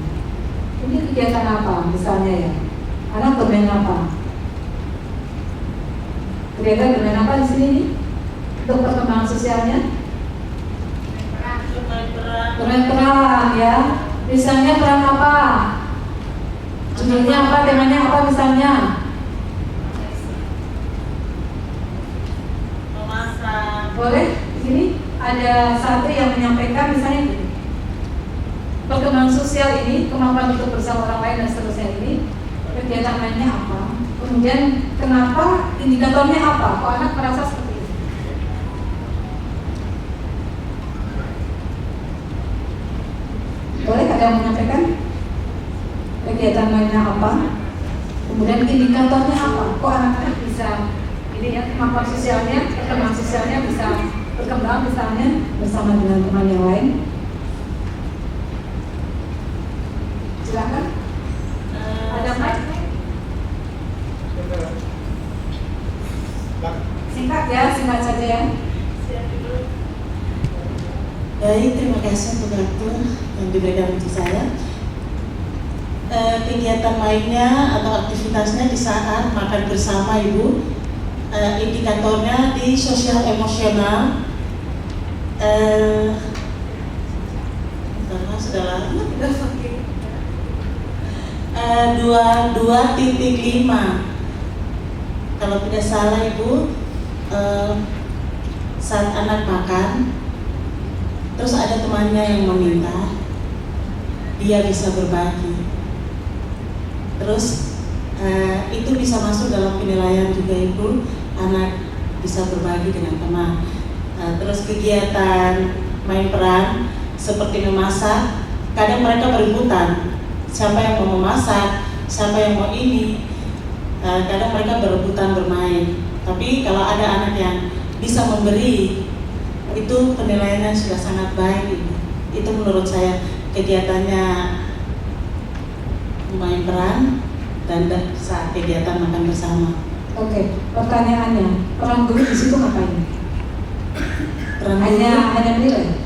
Ini kegiatan apa misalnya ya? Anak bermain apa? Kegiatan bermain apa di sini nih? Untuk perkembangan sosialnya? Bermain peran ya. Misalnya peran apa? Judulnya apa? Temanya apa misalnya? Memasak. Boleh? Di sini ada satu yang menyampaikan misalnya gini. Perkembangan sosial ini, kemampuan untuk bersama orang lain dan seterusnya ini, kegiatan mainnya apa? Kemudian kenapa, indikatornya apa? Kok anak merasa seperti itu? Boleh ada yang menyampaikan? Kegiatan mainnya apa? Kemudian indikatornya apa? Kok anak-anak bisa ini ya, kemampuan sosialnya, perkembangan sosialnya bisa berkembang misalnya bersama dengan teman yang lain? Silakan. Ada mic? Singkat ya, singkat saja ya. Baik, terima kasih untuk waktu yang diberikan untuk saya. Kegiatan mainnya atau aktivitasnya di saat makan bersama Ibu, indikatornya di sosial emosional. Sudah lama kita pakai 22.5. Kalau tidak salah Ibu, saat anak makan terus ada temannya yang meminta, dia bisa berbagi. Terus itu bisa masuk dalam penilaian juga Ibu, anak bisa berbagi dengan teman. Terus kegiatan main peran seperti memasak, kadang mereka berebutan siapa yang mau memasak, siapa yang mau ini. Kadang mereka berebutan bermain. Tapi kalau ada anak yang bisa memberi, itu penilaiannya sudah sangat baik. Itu menurut saya kegiatannya main peran dan saat kegiatan makan bersama. Oke, pertanyaannya, peran guru di situ ngapain? Hanya menilai?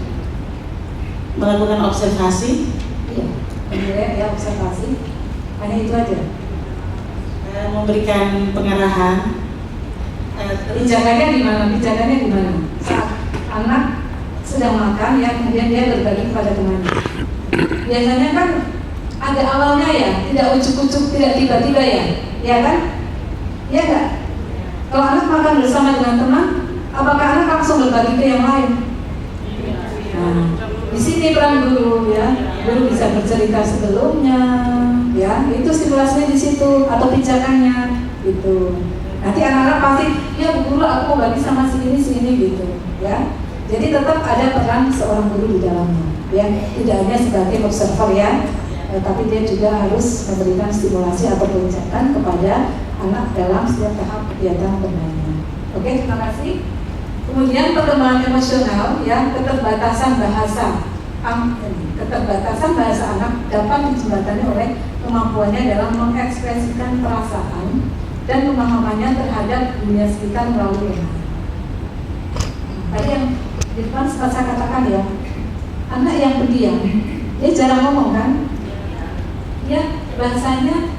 Melakukan observasi. Iya, menilai ya, observasi. Hanya itu aja. Memberikan pengarahan. Pijakannya di mana? Pijakannya di mana? Saat anak sedang makan ya, kemudian dia berbagi kepada temannya. Biasanya kan ada awalnya ya, tidak ujuk-ujuk, tidak tiba-tiba ya kan? Ya enggak? Kalau anak makan bersama dengan teman, apakah anak langsung berbagi ke yang lain? Nah, di sini peran guru ya, guru bisa bercerita sebelumnya, ya itu stimulasinya di situ atau pijakannya gitu. Nanti anak-anak pasti, ya Bu Guru aku mau bagi sama si ini gitu, ya. Jadi tetap ada peran seorang guru di dalamnya, ya tidak hanya sebagai observer ya, tapi dia juga harus memberikan stimulasi atau pijakan kepada anak dalam setiap tahap kegiatan bermainnya. Oke, terima kasih. Kemudian perkembangan emosional, ya keterbatasan bahasa. Keterbatasan bahasa anak dapat dijembatani oleh kemampuannya dalam mengekspresikan perasaan dan pemahamannya terhadap dunia sekitar melalui lingkungan. Tadi yang di depan sempat saya katakan ya, anak yang pendiam, dia jarang ngomong kan? Ya bahasanya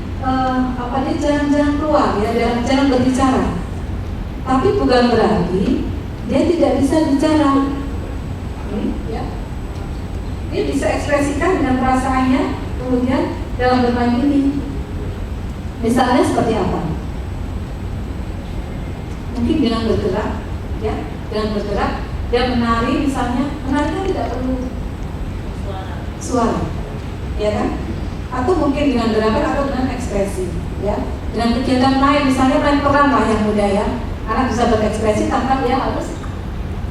dia jarang-jarang keluar, ya jarang berbicara. Tapi bukan berarti dia tidak bisa bicara. Ya. Dia bisa ekspresikan dengan perasaannya, kemudian dalam bermain ini. Misalnya seperti apa? Mungkin dengan bergerak, ya, dengan bergerak, dia menari misalnya, menari kan tidak perlu suara, ya kan? Atau mungkin dengan gerakan atau dengan ekspresi, ya. Dengan kegiatan lain, misalnya main peran lah yang mudah ya, anak bisa berekspresi tanpa dia harus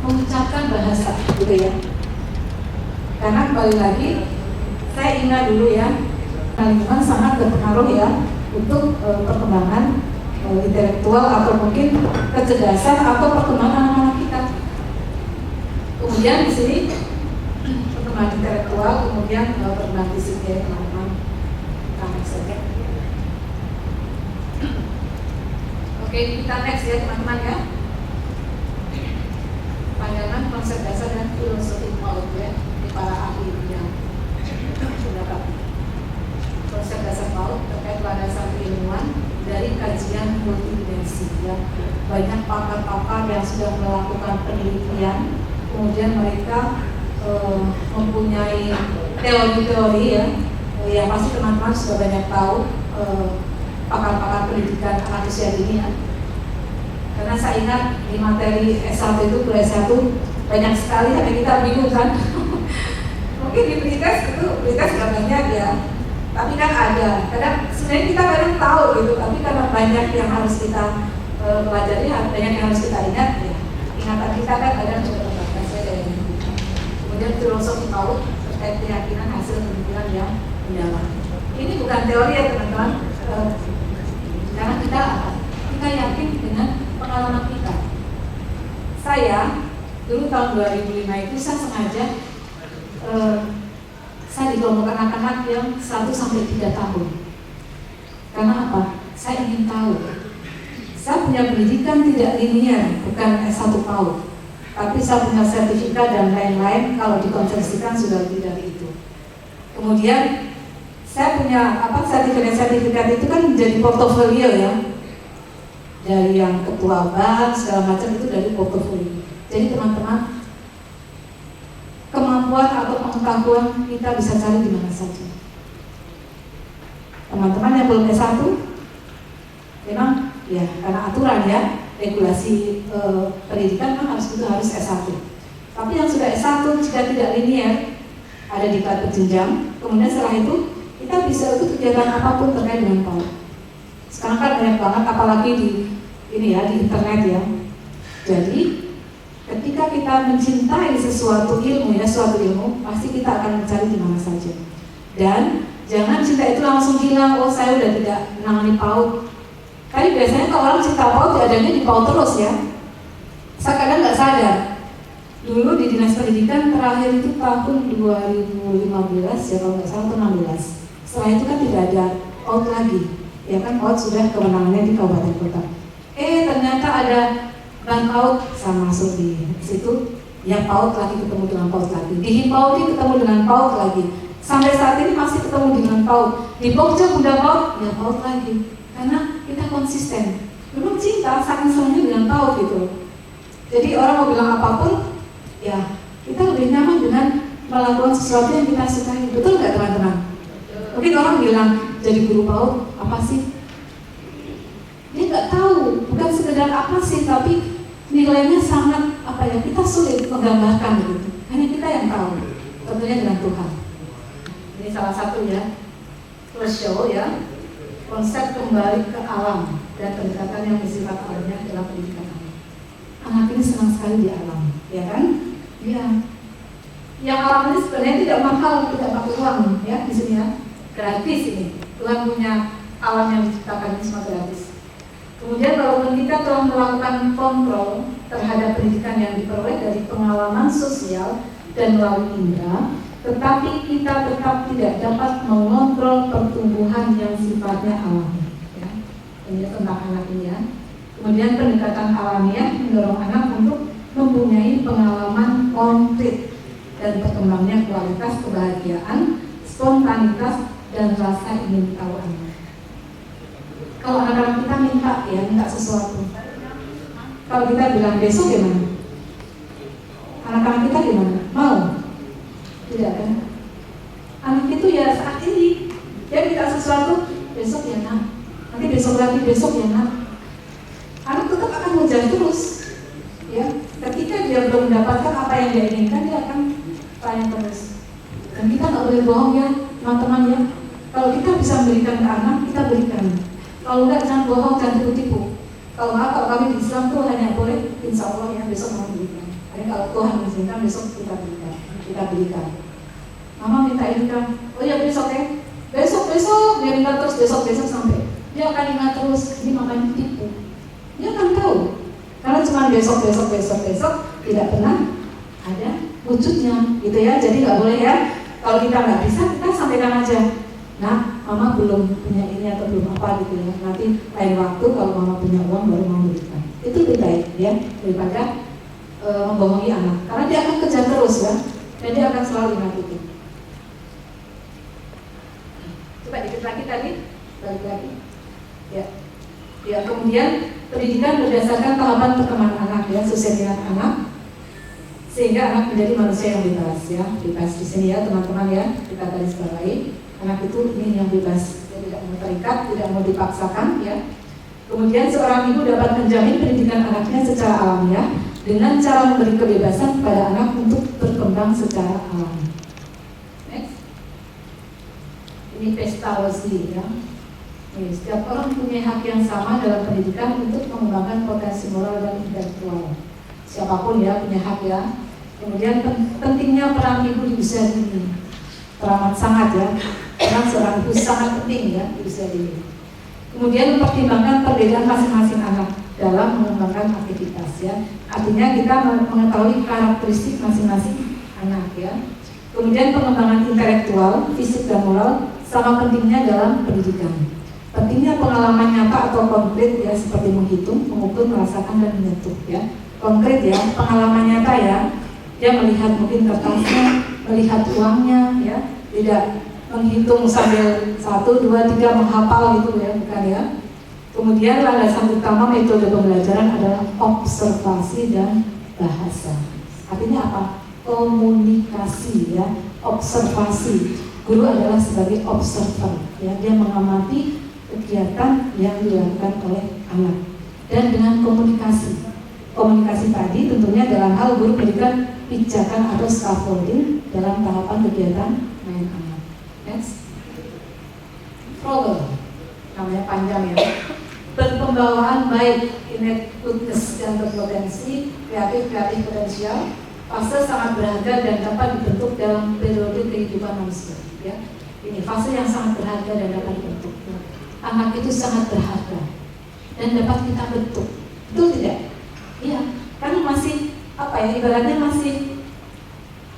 mengucapkan bahasa, gitu ya. Karena kembali lagi, saya ingat dulu ya, lingkungan sangat berpengaruh ya untuk perkembangan intelektual atau mungkin kecerdasan atau perkembangan anak-anak kita. Kemudian di sini perkembangan intelektual, kemudian perkembangan fisik ya teman-teman. Kami saja. Oke, kita next ya teman-teman ya. Pandangan konsep dasar dan filosofi Paul ya, di para ahli yang pendapat. Konsep dasar Paul terkait landasan keilmuan dari kajian multidimensi ya. Banyak pakar-pakar yang sudah melakukan penelitian, kemudian mereka mempunyai teori-teori ya, yang pasti teman-teman sudah banyak tahu pakar-pakar pendidikan anak usia dini ya. Karena saya ingat di materi S1 itu, kuliah S1 banyak sekali, tapi kita bingung kan. Mungkin di Blites itu, Blites nggak banyak ya, tapi kan ada. Kadang sebenarnya kita kadang tahu gitu, tapi karena banyak yang harus kita pelajari, banyak yang harus kita ingat ya. Ingatan kita kan kadang juga terbatas ya dari kita. Kemudian filosofi Paul terkait keyakinan hasil pemikiran yang mendalam. Ini bukan teori ya teman-teman, karena kita apa? Kita yakin dengan pengalaman kita. Saya dulu tahun 2005 itu saya sengaja saya di kelompok anak-anak yang 1 sampai 3 tahun. Karena apa? Saya ingin tahu. Saya punya pendidikan tidak linear, bukan S1 PAUD, tapi saya punya sertifikat dan lain-lain. Kalau dikonversikan sudah lebih dari itu. Kemudian saya punya sertifikat itu kan menjadi portofolio ya. Dari yang ketua bank segala macam itu dari portofolio. Jadi teman-teman, kemampuan atau pengetahuan kita bisa cari di mana saja. Teman-teman yang belum S1, memang ya karena aturan ya, regulasi pendidikan kan harus S1. Tapi yang sudah S1 jika tidak linear, ada diklat berjenjang, kemudian setelah itu kita bisa ikut kegiatan apapun terkait dengan PAUD. Sekarang kan banyak banget, apalagi di internet ya. Jadi ketika kita mencintai suatu ilmu, pasti kita akan mencari di mana saja. Dan jangan cinta itu langsung hilang, oh saya udah tidak menangani PAUD. Tapi biasanya kalau orang cinta PAUD, adanya di PAUD terus ya. Saya kadang nggak sadar. Dulu di Dinas Pendidikan terakhir itu tahun 2015 ya kalau nggak salah, atau 16. Setelah itu kan tidak ada PAUD lagi. Ya kan PAUD sudah kewenangannya di kabupaten kota. Ternyata ada Ban PAUD, saya masuk di situ. Ya PAUD lagi ketemu dengan PAUD lagi. Di Himpaudi ketemu dengan PAUD lagi. Sampai saat ini masih ketemu dengan PAUD. Di Pokja Bunda PAUD, ya PAUD lagi. Karena kita konsisten. Memang cinta sangat senangnya dengan PAUD gitu. Jadi orang mau bilang apapun, ya kita lebih nyaman dengan melakukan sesuatu yang kita sukai. Betul nggak teman-teman? Mungkin orang bilang jadi guru PAUD apa sih? Dia nggak tahu, bukan sekedar apa sih, tapi nilainya sangat kita sulit menggambarkan begitu. Hanya kita yang tahu, tentunya dengan Tuhan. Ini salah satu ya, plus show ya, konsep kembali ke alam dan pendekatan yang bersifat alamiah dalam pendidikan anak. Anak ini senang sekali di alam, ya kan? Iya. Yang alam ini sebenarnya tidak mahal, tidak pakai uang ya di sini ya, gratis ini. Tuhan punya alam yang diciptakan ini semua gratis. Kemudian walaupun kita telah melakukan kontrol terhadap pendidikan yang diperoleh dari pengalaman sosial dan melalui indera, tetapi kita tetap tidak dapat mengontrol pertumbuhan yang sifatnya alami. Ya. Ini tentang anak ini ya. Kemudian pendekatan alamiah mendorong anak untuk mempunyai pengalaman konkret dan berkembangnya kualitas kebahagiaan, spontanitas, dan rasa ingin tahu anak. Kalau anak-anak kita minta sesuatu, kalau kita bilang besok gimana? Anak-anak kita gimana? Mau? Tidak kan? Anak itu ya saat ini dia minta sesuatu, besok ya nak, nanti besok lagi, besok ya nak. Anak tetap akan mengejar terus, ya. Ketika dia belum mendapatkan apa yang dia inginkan, dia akan tanya terus. Dan kita nggak boleh bohong ya, teman-teman ya. Kalau kita bisa memberikan ke anak, kita berikan. Kalau enggak, jangan bohong, jangan tipu-tipu. Kalau nggak, kalau kami di Islam tuh hanya boleh, insya Allah ya besok mau berikan. Jadi kalau Tuhan mengizinkan besok kita berikan. Mama minta ini kan, oh ya besok ya, besok dia minta terus besok sampai dia akan ingat terus. Ini mamanya tipu. Dia akan tahu. Karena cuma besok tidak pernah ada wujudnya, gitu ya. Jadi nggak boleh ya. Kalau kita nggak bisa, kita sampaikan aja. Nah, mama belum punya ini atau belum apa gitu ya. Nanti lain waktu kalau mama punya uang baru mau berikan. Itu lebih baik ya daripada membohongi anak. Karena dia akan kejar terus ya. Dan dia akan selalu ingat itu. Coba dikit lagi tadi, balik lagi. Ya, kemudian pendidikan berdasarkan tahapan perkembangan anak ya, sesuai dengan anak, sehingga anak menjadi manusia yang bebas ya. Bebas di sini ya teman-teman ya, kita garis bawahi. Anak itu ini yang bebas, dia tidak mau terikat, tidak mau dipaksakan ya. Kemudian seorang ibu dapat menjamin pendidikan anaknya secara alamiah dengan cara memberi kebebasan kepada anak untuk berkembang secara alami. Next. Ini Pestalozzi ya. Setiap orang punya hak yang sama dalam pendidikan untuk mengembangkan potensi moral dan intelektual. Siapapun ya punya hak ya. Kemudian pentingnya peran ibu di usia dini. Teramat sangat ya. Peran seorang ibu sangat penting ya di usia dini. Kemudian mempertimbangkan perbedaan masing-masing anak dalam mengembangkan aktivitas ya. Artinya kita mengetahui karakteristik masing-masing anak ya. Kemudian pengembangan intelektual, fisik dan moral sama pentingnya dalam pendidikan. Pentingnya pengalaman nyata atau konkret ya, seperti menghitung, mengukur, merasakan dan menyentuh ya. Konkret ya, pengalaman nyata ya. Dia melihat mungkin kertasnya, melihat uangnya ya, tidak menghitung sambil 1, 2, 3 menghafal gitu ya, bukan ya. Kemudian landasan utama metode pembelajaran adalah observasi dan bahasa. Artinya apa? Komunikasi ya, observasi. Guru adalah sebagai observer ya, dia mengamati kegiatan yang dilakukan oleh anak dan dengan komunikasi komunikasi tadi tentunya dalam hal guru berikan pijakan atau scaffolding dalam tahapan kegiatan main anak. Next. Problem, namanya panjang ya. Berpembawaan baik, innate goodness dan berpotensi, kreatif potensial, fase sangat berharga dan dapat dibentuk dalam periode kehidupan manusia. Ya, ini fase yang sangat berharga dan dapat dibentuk. Anak itu sangat berharga dan dapat kita bentuk, betul tidak? Iya, karena masih apa ya? Ibaratnya masih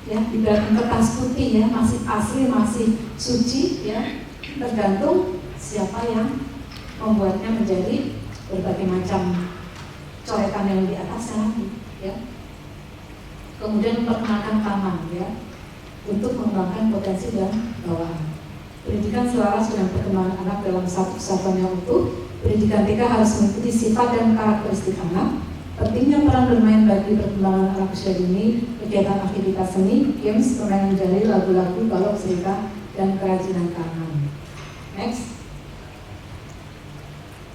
ya, ibaratnya kertas putih ya, masih asli, masih suci ya. Tergantung siapa yang membuatnya menjadi berbagai macam coretan yang di atasnya lagi ya. Kemudian memperkenalkan taman ya, untuk mengembangkan potensi dan bawaan. Pendidikan selaras dengan perkembangan anak dalam satu kesatuan yang utuh. Pendidikan TK harus mengikuti sifat dan karakteristik anak. Pentingnya peran bermain bagi perkembangan anak usia dini, kegiatan aktivitas seni, games, permainan jari, lagu-lagu, balok, cerita, dan kerajinan tangan. Next.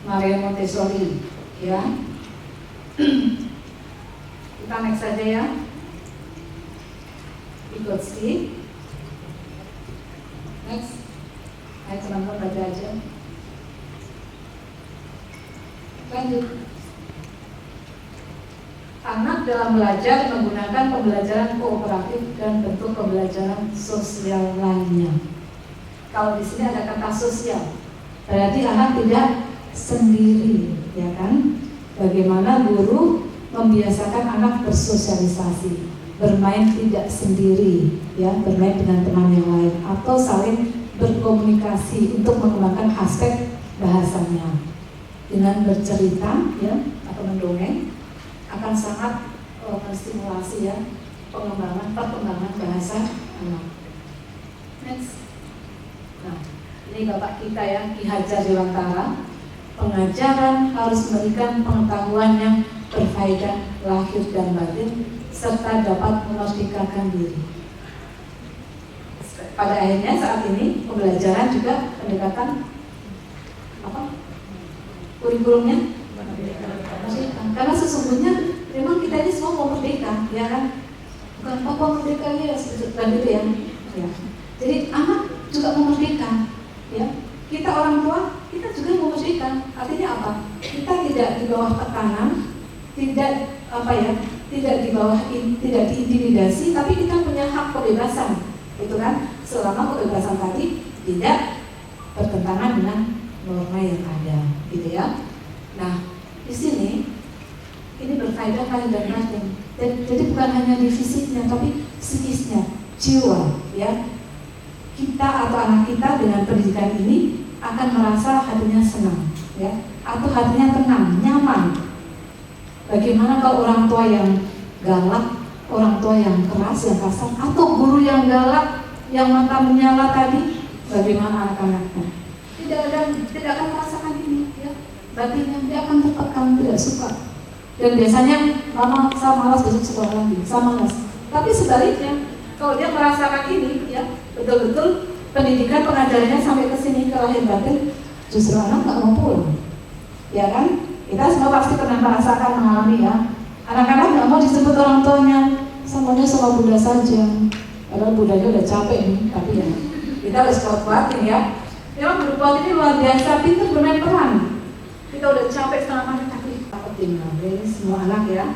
Maria Montessori ya. Kita next saja ya. Vygotsky. Next. Ayo teman-teman baca aja. Lanjut. Anak dalam belajar menggunakan pembelajaran kooperatif dan bentuk pembelajaran sosial lainnya. Kalau di sini ada kata sosial, berarti anak tidak sendiri, ya kan? Bagaimana guru membiasakan anak bersosialisasi, bermain tidak sendiri, ya, bermain dengan teman yang lain, atau saling berkomunikasi untuk mengembangkan aspek bahasanya. Dengan bercerita, ya, atau mendongeng akan sangat menstimulasi ya perkembangan bahasa anak. Next. Nah, ini bapak kita ya, Ki Hajar Dewantara. Pengajaran harus memberikan pengetahuan yang berfaedah lahir dan batin serta dapat memerdekakan diri. Pada akhirnya saat ini pembelajaran juga pendekatan apa? Kurikulumnya merdeka. Karena sesungguhnya memang kita ini semua mau merdeka, ya kan? Bukan apa merdeka ya, seperti itu ya. Ya. Jadi anak juga mau merdeka, ya. Kita orang tua, kita juga mau merdeka. Artinya apa? Kita tidak di bawah tekanan, tidak apa ya, tidak di bawah, tidak diintimidasi, tapi kita punya hak kebebasan, itu kan? Selama kebebasan tadi tidak bertentangan dengan norma yang ada, gitu ya. Nah, di sini ini berfaedah lahir dan batin. Jadi bukan hanya di fisiknya, tapi psikisnya, jiwa, ya. Kita atau anak kita dengan pendidikan ini akan merasa hatinya senang, ya, atau hatinya tenang, nyaman. Bagaimana kalau orang tua yang galak, orang tua yang keras, yang kasar, atau guru yang galak, yang mata menyala tadi, bagaimana anak-anaknya? Tidak akan merasakan ini, ya. Batinnya dia akan tertekan, tidak suka. Dan biasanya mama saya malas besok sekolah lagi, saya malas. Tapi sebaliknya, kalau dia merasakan ini, ya, betul-betul pendidikan pengajarannya sampai ke sini ke lahir batin, justru anak nggak mau pulang, ya kan? Kita semua pasti pernah merasakan, mengalami ya. Anak-anak nggak mau disebut orang tuanya, semuanya sama bunda saja. Padahal bundanya udah capek nih, tapi ya kita harus kuat-kuatin ya. Memang berbuat ini luar biasa, pintar bermain peran. Kita udah capek setengah mati, tapi optimal. Ini semua anak ya.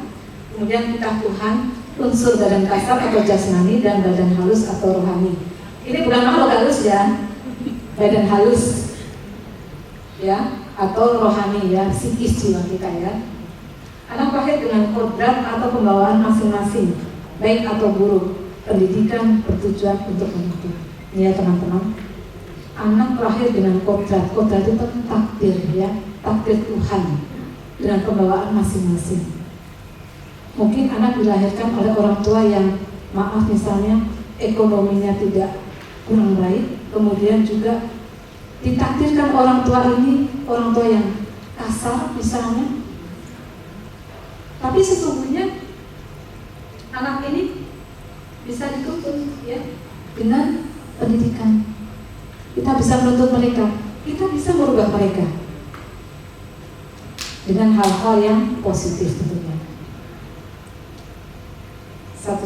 Kemudian kita Tuhan, unsur badan kasar atau jasmani dan badan halus atau rohani. Ini bukan makhluk halus ya, badan halus ya, atau rohani ya, psikis jiwa kita ya. Anak lahir dengan kodrat atau pembawaan masing-masing, baik atau buruk. Pendidikan bertujuan untuk mendidik. Ini ya teman-teman. Anak lahir dengan kodrat itu takdir ya, takdir Tuhan dengan pembawaan masing-masing. Mungkin anak dilahirkan oleh orang tua yang maaf misalnya ekonominya tidak kurang baik, kemudian juga ditakdirkan orang tua ini orang tua yang kasar misalnya. Tapi sesungguhnya anak ini bisa dituntun ya dengan pendidikan. Kita bisa menuntut mereka, kita bisa merubah mereka dengan hal-hal yang positif tentunya.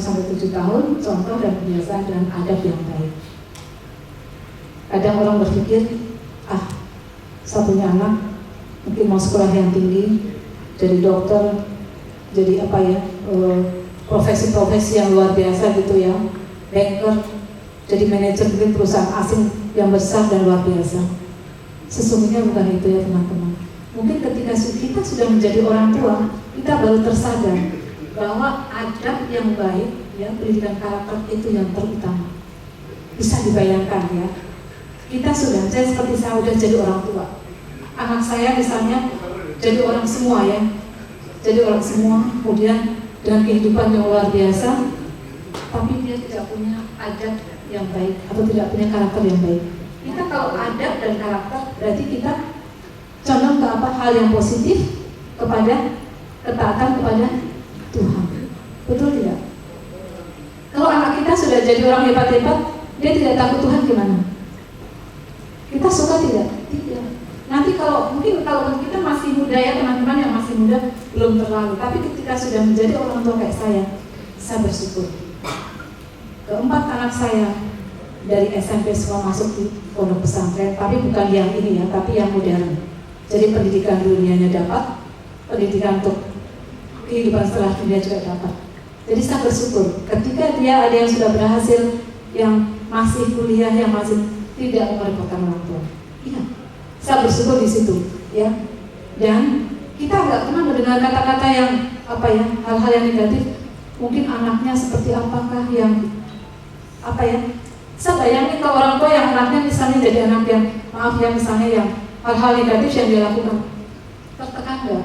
1-7 tahun, contoh dan kebiasaan dan adab yang baik. Kadang orang berpikir, saya punya anak mungkin mau sekolah yang tinggi, jadi dokter, jadi profesi-profesi yang luar biasa gitu ya, banker, jadi manajer mungkin perusahaan asing yang besar dan luar biasa. Sesungguhnya bukan itu ya teman-teman. Mungkin ketika kita sudah menjadi orang tua, kita baru tersadar bahwa adab yang baik, ya, pendidikan karakter itu yang terutama. Bisa dibayangkan ya, kita sudah, saya jadi orang tua. Anak saya misalnya jadi orang semua ya, jadi orang semua, kemudian dengan kehidupan yang luar biasa, tapi dia tidak punya adab yang baik atau tidak punya karakter yang baik. Kita kalau adab dan karakter berarti kita condong ke hal yang positif, kepada ketaatan kepada Tuhan. Betul tidak? Kalau anak kita sudah jadi orang hebat-hebat, dia tidak takut Tuhan gimana? Kita suka tidak? Tidak. Nanti kalau kita masih muda ya teman-teman yang masih muda belum terlalu, tapi ketika sudah menjadi orang tua kayak saya bersyukur. Keempat anak saya dari SMP semua masuk di pondok pesantren, tapi bukan yang ini ya, tapi yang modern. Jadi pendidikan dunianya dapat, pendidikan untuk kehidupan setelah dunia juga dapat. Jadi saya bersyukur ketika dia ada yang sudah berhasil, yang masih kuliah, yang masih tidak merepotkan orang tua. Iya, saya bersyukur di situ, ya. Dan kita nggak pernah mendengar kata-kata yang hal-hal yang negatif. Mungkin anaknya seperti apakah yang saya bayangin kalau orang tua yang anaknya misalnya jadi anak yang misalnya yang hal-hal negatif yang dia lakukan, tertekan nggak?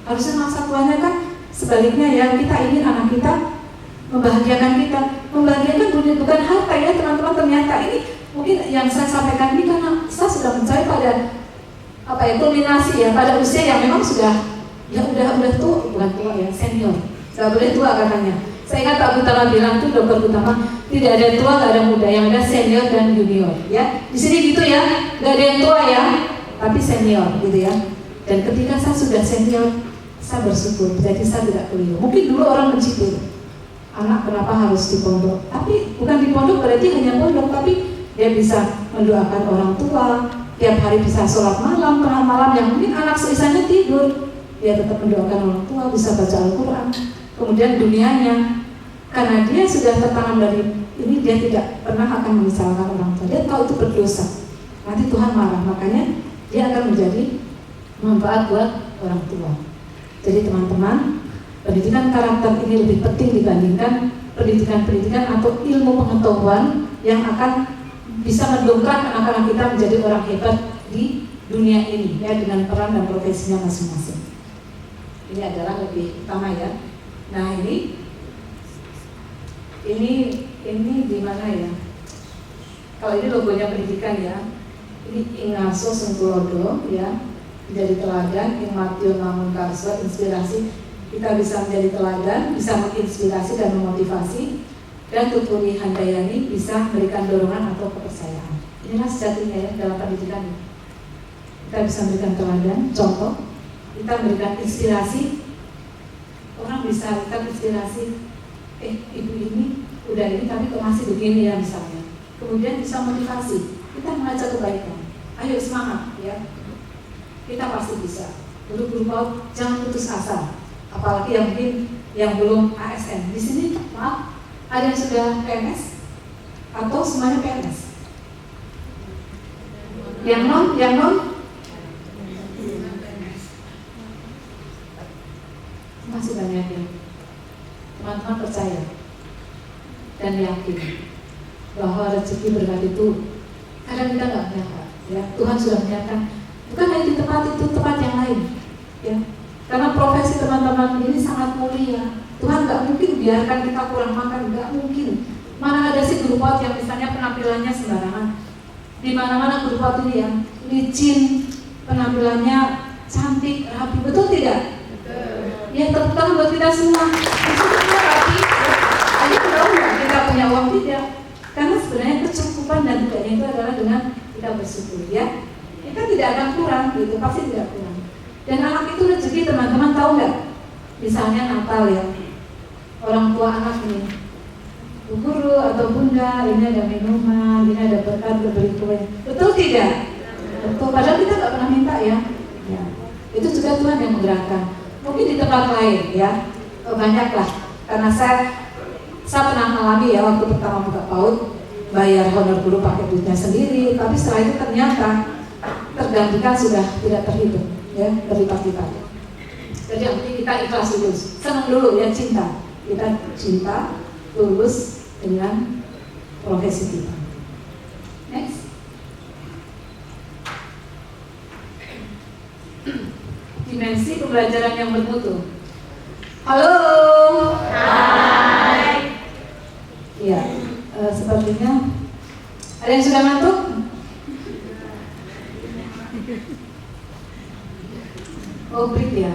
Harusnya masa tuanya kan sebaliknya ya, kita ingin anak kita membahagiakan kita. Membahagiakan bukan harta ya teman-teman. Ternyata ini mungkin yang saya sampaikan ini karena saya sudah mencapai pada kulminasi ya, pada usia yang memang sudah udah tua, bukan tua ya, senior. Nggak boleh tua katanya. Saya ingat Pak Utama bilang tuh, Dokter Utama, tidak ada tua, nggak ada muda, yang ada senior dan junior ya. Di sini gitu ya, nggak ada yang tua ya, tapi senior gitu ya. Dan ketika saya sudah senior, saya bersyukur, jadi saya tidak keliru. Mungkin dulu orang mencibir, anak kenapa harus di pondok? Tapi bukan di pondok berarti hanya pondok, tapi dia bisa mendoakan orang tua, tiap hari bisa sholat malam, tengah malam, yang mungkin anak sisanya tidur, dia tetap mendoakan orang tua, bisa baca Al-Quran. Kemudian dunianya, karena dia sudah tertanam dari ini, dia tidak pernah akan menyalahkan orang tua. Dia tahu itu berdosa, nanti Tuhan marah, makanya dia akan menjadi manfaat buat orang tua. Jadi teman-teman, pendidikan karakter ini lebih penting dibandingkan pendidikan atau ilmu pengetahuan yang akan bisa mendongkrak anak-anak kita menjadi orang hebat di dunia ini ya, dengan peran dan profesinya masing-masing. Ini adalah lebih utama ya. Nah ini di mana ya? Kalau ini logonya pendidikan ya. Ini Ingaso Sengkulodo ya, menjadi teladan, Ingmatio Namun Karso, inspirasi. Kita bisa menjadi teladan, bisa menginspirasi dan memotivasi. Dan Tuturi Handayani bisa memberikan dorongan atau kepercayaan. Inilah sejatinya ya dalam pendidikan. Kita bisa memberikan teladan, contoh. Kita memberikan inspirasi. Orang bisa kita inspirasi, ibu ini udah ini tapi kok masih begini ya misalnya. Kemudian bisa motivasi, kita mengajak kebaikan. Ayo semangat ya, kita pasti bisa. Guru-guru PAUD jangan putus asa, apalagi yang mungkin yang belum ASN. Di sini maaf, ada yang sudah PNS atau semuanya PNS? Yang non masih banyak ya. Teman-teman percaya dan yakin bahwa rezeki berkat itu kadang kita nggak menyangka ya. Tuhan sudah menyatakan bukan hanya di tempat itu, tempat yang lain ya. Karena profesi teman-teman ini sangat mulia. Tuhan nggak mungkin biarkan kita kurang makan, nggak mungkin. Mana ada sih guru PAUD yang misalnya penampilannya sembarangan. Di mana-mana guru PAUD ini yang licin, penampilannya cantik, rapi, betul tidak? Ya, tepuk tangan buat kita semua. Maksudnya kita rapi, ayo tahu nggak kita punya uang? Tidak. Karena sebenarnya kecukupan dan tidaknya itu adalah dengan kita bersyukur ya. Kita tidak akan kurang gitu, pasti tidak kurang. Dan anak itu rezeki teman-teman tahu nggak? Misalnya Natal ya, orang tua anak ini, Bu Guru atau Bunda, ini ada minuman, ini ada berkat, beli kue. Betul tidak? Betul. Padahal kita nggak pernah minta ya. Ya. Itu juga Tuhan yang menggerakkan. Mungkin di tempat lain ya, banyaklah. Karena saya pernah mengalami ya waktu pertama buka PAUD, bayar honor guru pakai duitnya sendiri, tapi setelah itu ternyata tergantikan sudah tidak terhitung ya, berlipat-lipat. Jadi yang penting kita ikhlas dulu, senang dulu ya, cinta. Kita cinta tulus dengan profesi kita. Next. Dimensi pembelajaran yang bermutu. Halo. Hai. Iya, sepertinya ada yang sudah ngantuk? Oh, break ya.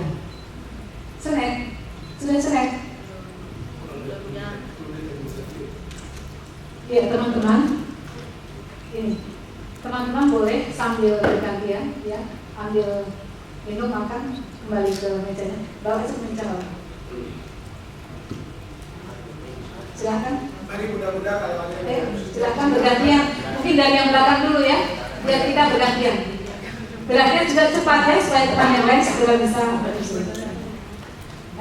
Snack. Sudah snack. Ya teman-teman, ini teman-teman boleh sambil bergantian ya, ambil minum, makan, kembali ke mejanya, bawa ke meja bawah. Silakan. Silakan bergantian. Mungkin dari yang belakang dulu ya, biar kita bergantian. Bergantian juga cepat ya, supaya teman yang lain segera bisa berdiskusi.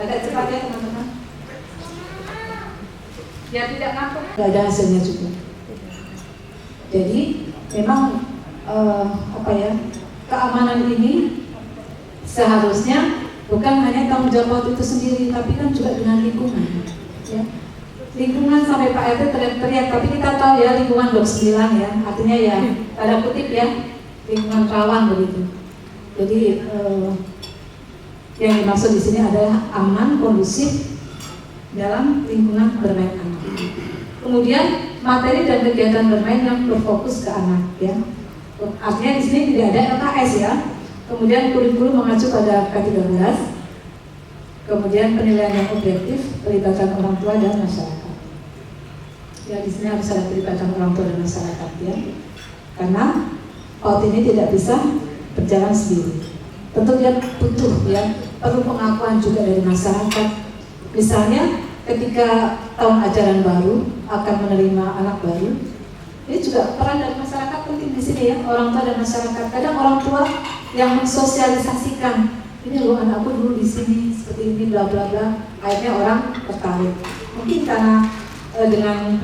Agak cepat ya teman-teman. Ya tidak ngantuk. Tidak ada hasilnya juga. Jadi memang keamanan ini seharusnya bukan hanya tanggung jawab itu sendiri, tapi kan juga dengan lingkungan. Ya. Lingkungan sampai Pak RT teriak-teriak, tapi kita tahu ya lingkungan blok 9 ya, artinya ya tanda kutip ya lingkungan rawan begitu. Jadi yang dimaksud di sini adalah aman, kondusif dalam lingkungan bermain anak. Kemudian materi dan kegiatan bermain yang berfokus ke anak ya. Artinya di sini tidak ada LKS ya. Kemudian kurikulum mengacu pada K13. Kemudian penilaian yang objektif, pelibatan orang tua dan masyarakat. Ya di sini harus ada pelibatan orang tua dan masyarakat ya. Karena PAUD ini tidak bisa berjalan sendiri. Tentu dia butuh ya, perlu pengakuan juga dari masyarakat. Misalnya ketika tahun ajaran baru akan menerima anak baru, ini juga peran dari masyarakat penting di sini ya, orang tua dan masyarakat. Kadang orang tua yang mensosialisasikan, ini loh anakku dulu di sini seperti ini bla bla bla, akhirnya orang tertarik. Mungkin karena dengan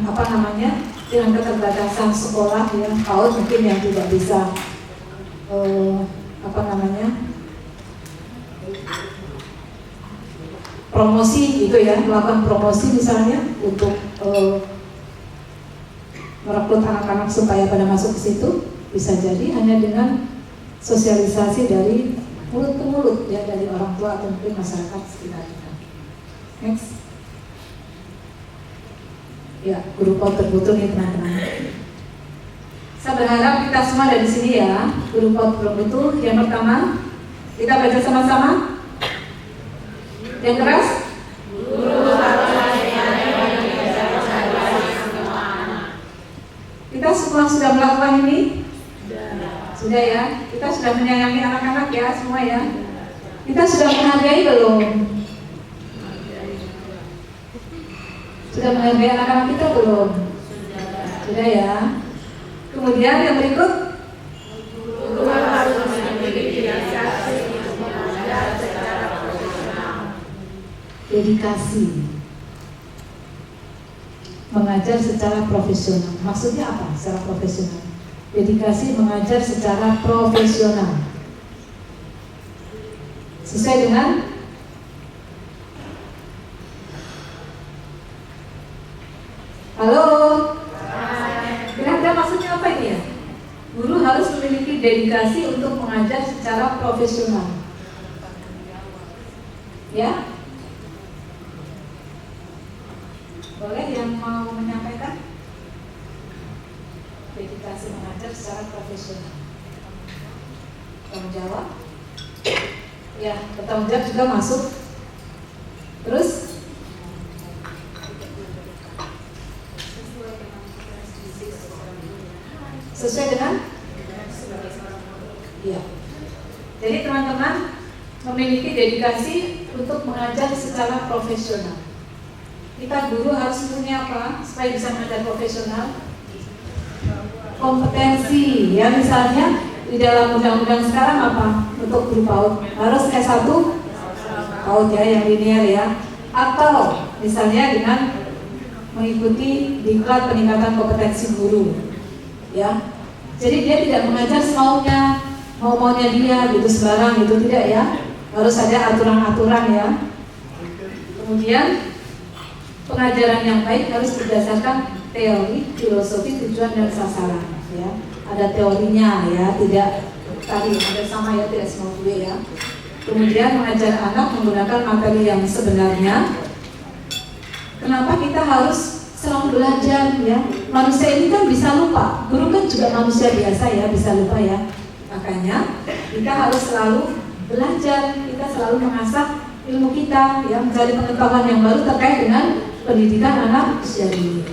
dengan keterbatasan sekolah ya, PAUD mungkin yang tidak bisa promosi gitu ya, melakukan promosi misalnya untuk merekrut anak-anak supaya pada masuk ke situ, bisa jadi hanya dengan sosialisasi dari mulut ke mulut ya, dari orang tua atau mungkin masyarakat sekitar kita. Next. Ya, guru PAUD terbutuh nih teman-teman. Saya berharap kita semua dari sini ya, guru PAUD terbutuh. Yang pertama, kita baca sama-sama. Yang keras? Kita semua sudah melakukan ini? Sudah ya. Kita sudah menyayangi anak-anak ya semua ya. Kita sudah menghargai belum? Sudah menghargai anak-anak kita belum? Sudah ya. Kemudian yang berikut, dedikasi, mengajar secara profesional. Maksudnya apa? Secara profesional. Dedikasi mengajar secara profesional. Sesuai dengan halo? Kira-kira maksudnya apa ini ya? Guru harus memiliki dedikasi untuk mengajar secara profesional. Ya? Boleh yang mau menyampaikan? Dedikasi mengajar secara profesional. Tanggung jawab? Ya, bertanggung jawab juga masuk. Terus? Sesuai dengan? Iya. Jadi teman-teman memiliki dedikasi untuk mengajar secara profesional. Kita guru harus punya apa supaya bisa mengajar profesional? Kompetensi, ya. Misalnya di dalam undang-undang sekarang apa untuk guru PAUD? Harus S1 PAUD ya, yang linear ya. Atau misalnya dengan mengikuti diklat peningkatan kompetensi guru, ya. Jadi dia tidak mengajar semaunya, mau-maunya dia gitu sembarang gitu, tidak ya. Harus ada aturan-aturan ya. Kemudian pengajaran yang baik harus berdasarkan teori, filosofi, tujuan dan sasaran ya. Ada teorinya ya, tidak tadi ada sama ya, tidak semua gue ya. Kemudian mengajar anak menggunakan materi yang sebenarnya. Kenapa kita harus selalu belajar ya? Manusia ini kan bisa lupa. Guru kan juga manusia biasa ya, bisa lupa ya. Makanya kita harus selalu belajar, kita selalu mengasah ilmu kita ya, mencari pengetahuan yang baru terkait dengan pendidikan anak usia dini.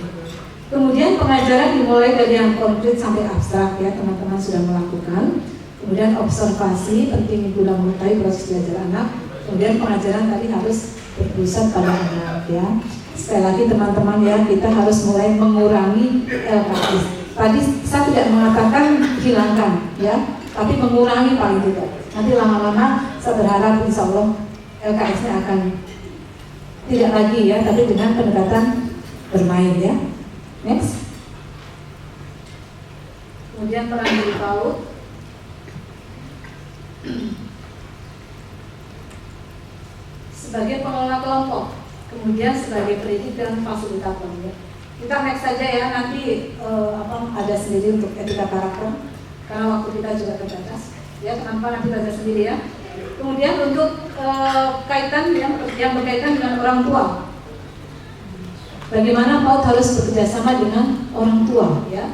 Kemudian pengajaran dimulai dari yang konkret sampai abstrak ya, teman-teman sudah melakukan. Kemudian observasi, penting guna mengetahui proses belajar anak. Kemudian pengajaran tadi harus berpusat pada anak ya. Sekali lagi teman-teman ya, kita harus mulai mengurangi LKS. Tadi saya tidak mengatakan hilangkan ya, tapi mengurangi paling tidak. Nanti lama-lama saya berharap insya Allah LKS-nya akan tidak lagi ya, tapi dengan pendekatan bermain ya. Next. Kemudian peran guru PAUD. Sebagai pengelola kelompok, kemudian sebagai pendidik dan fasilitator ya. Kita next saja ya, nanti ada sendiri untuk etika karakter karena waktu kita juga terbatas ya, teman-teman nanti baca sendiri ya. Kemudian untuk kaitan yang berkaitan dengan orang tua, bagaimana PAUD harus bekerjasama dengan orang tua ya,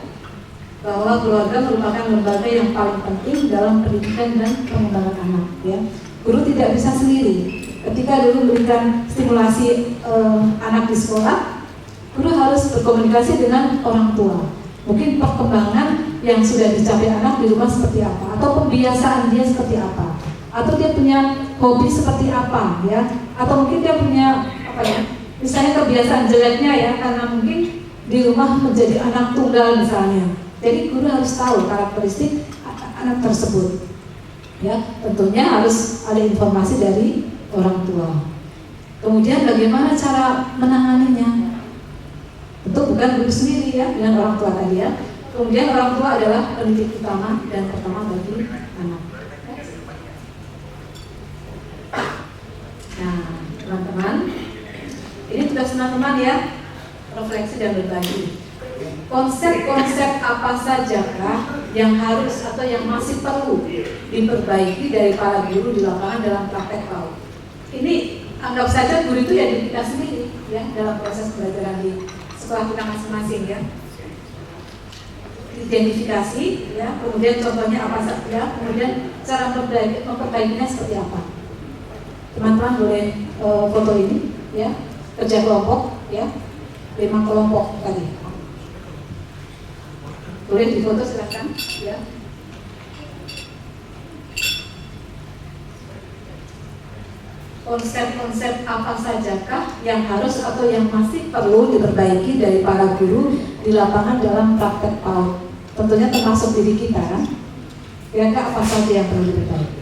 bahwa keluarga merupakan lembaga yang paling penting dalam pendidikan dan pengembangan anak ya. Guru tidak bisa sendiri. Ketika dulu memberikan stimulasi anak di sekolah, guru harus berkomunikasi dengan orang tua. Mungkin perkembangan yang sudah dicapai anak di rumah seperti apa, atau pembiasaan dia seperti apa, atau dia punya hobi seperti apa ya, atau mungkin dia punya apa ya, misalnya kebiasaan jeleknya ya, karena mungkin di rumah menjadi anak tunggal misalnya. Jadi guru harus tahu karakteristik anak tersebut ya, tentunya harus ada informasi dari orang tua. Kemudian bagaimana cara menanganinya? Tentu bukan guru sendiri ya, dengan orang tua tadi ya. Kemudian orang tua adalah pendidik utama dan pertama bagi anak. Nah, teman-teman, ini tugas teman-teman ya, refleksi dan berbagi. Konsep-konsep apa sajakah yang harus atau yang masih perlu diperbaiki dari para guru di lapangan dalam praktek PAUD? Ini anggap saja guru itu ya diri kita sendiri ya, dalam proses pembelajaran di sekolah kita masing-masing ya. Identifikasi ya, kemudian contohnya apa saja, kemudian cara memperbaikinya seperti apa. Teman-teman boleh foto ini ya, kerja kelompok ya, 5 kelompok tadi. Boleh difoto silakan ya. Konsep-konsep apa sajakah yang harus atau yang masih perlu diperbaiki dari para guru di lapangan dalam praktek PAUD? Tentunya termasuk diri kita kan? Kira-kira apa saja yang perlu diperbaiki?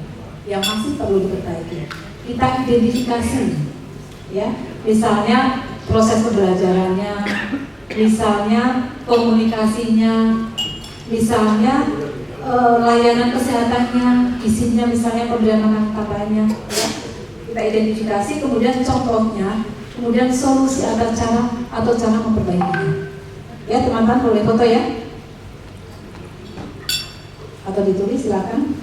Yang masih perlu diperbaiki? Kita identifikasi ya, misalnya proses pembelajarannya, misalnya komunikasinya, misalnya layanan kesehatannya, isinya misalnya pemberian makan katanya ya. Kita identifikasi, kemudian contohnya, kemudian solusi atau cara memperbaikinya. Ya teman-teman boleh foto ya, atau ditulis silakan.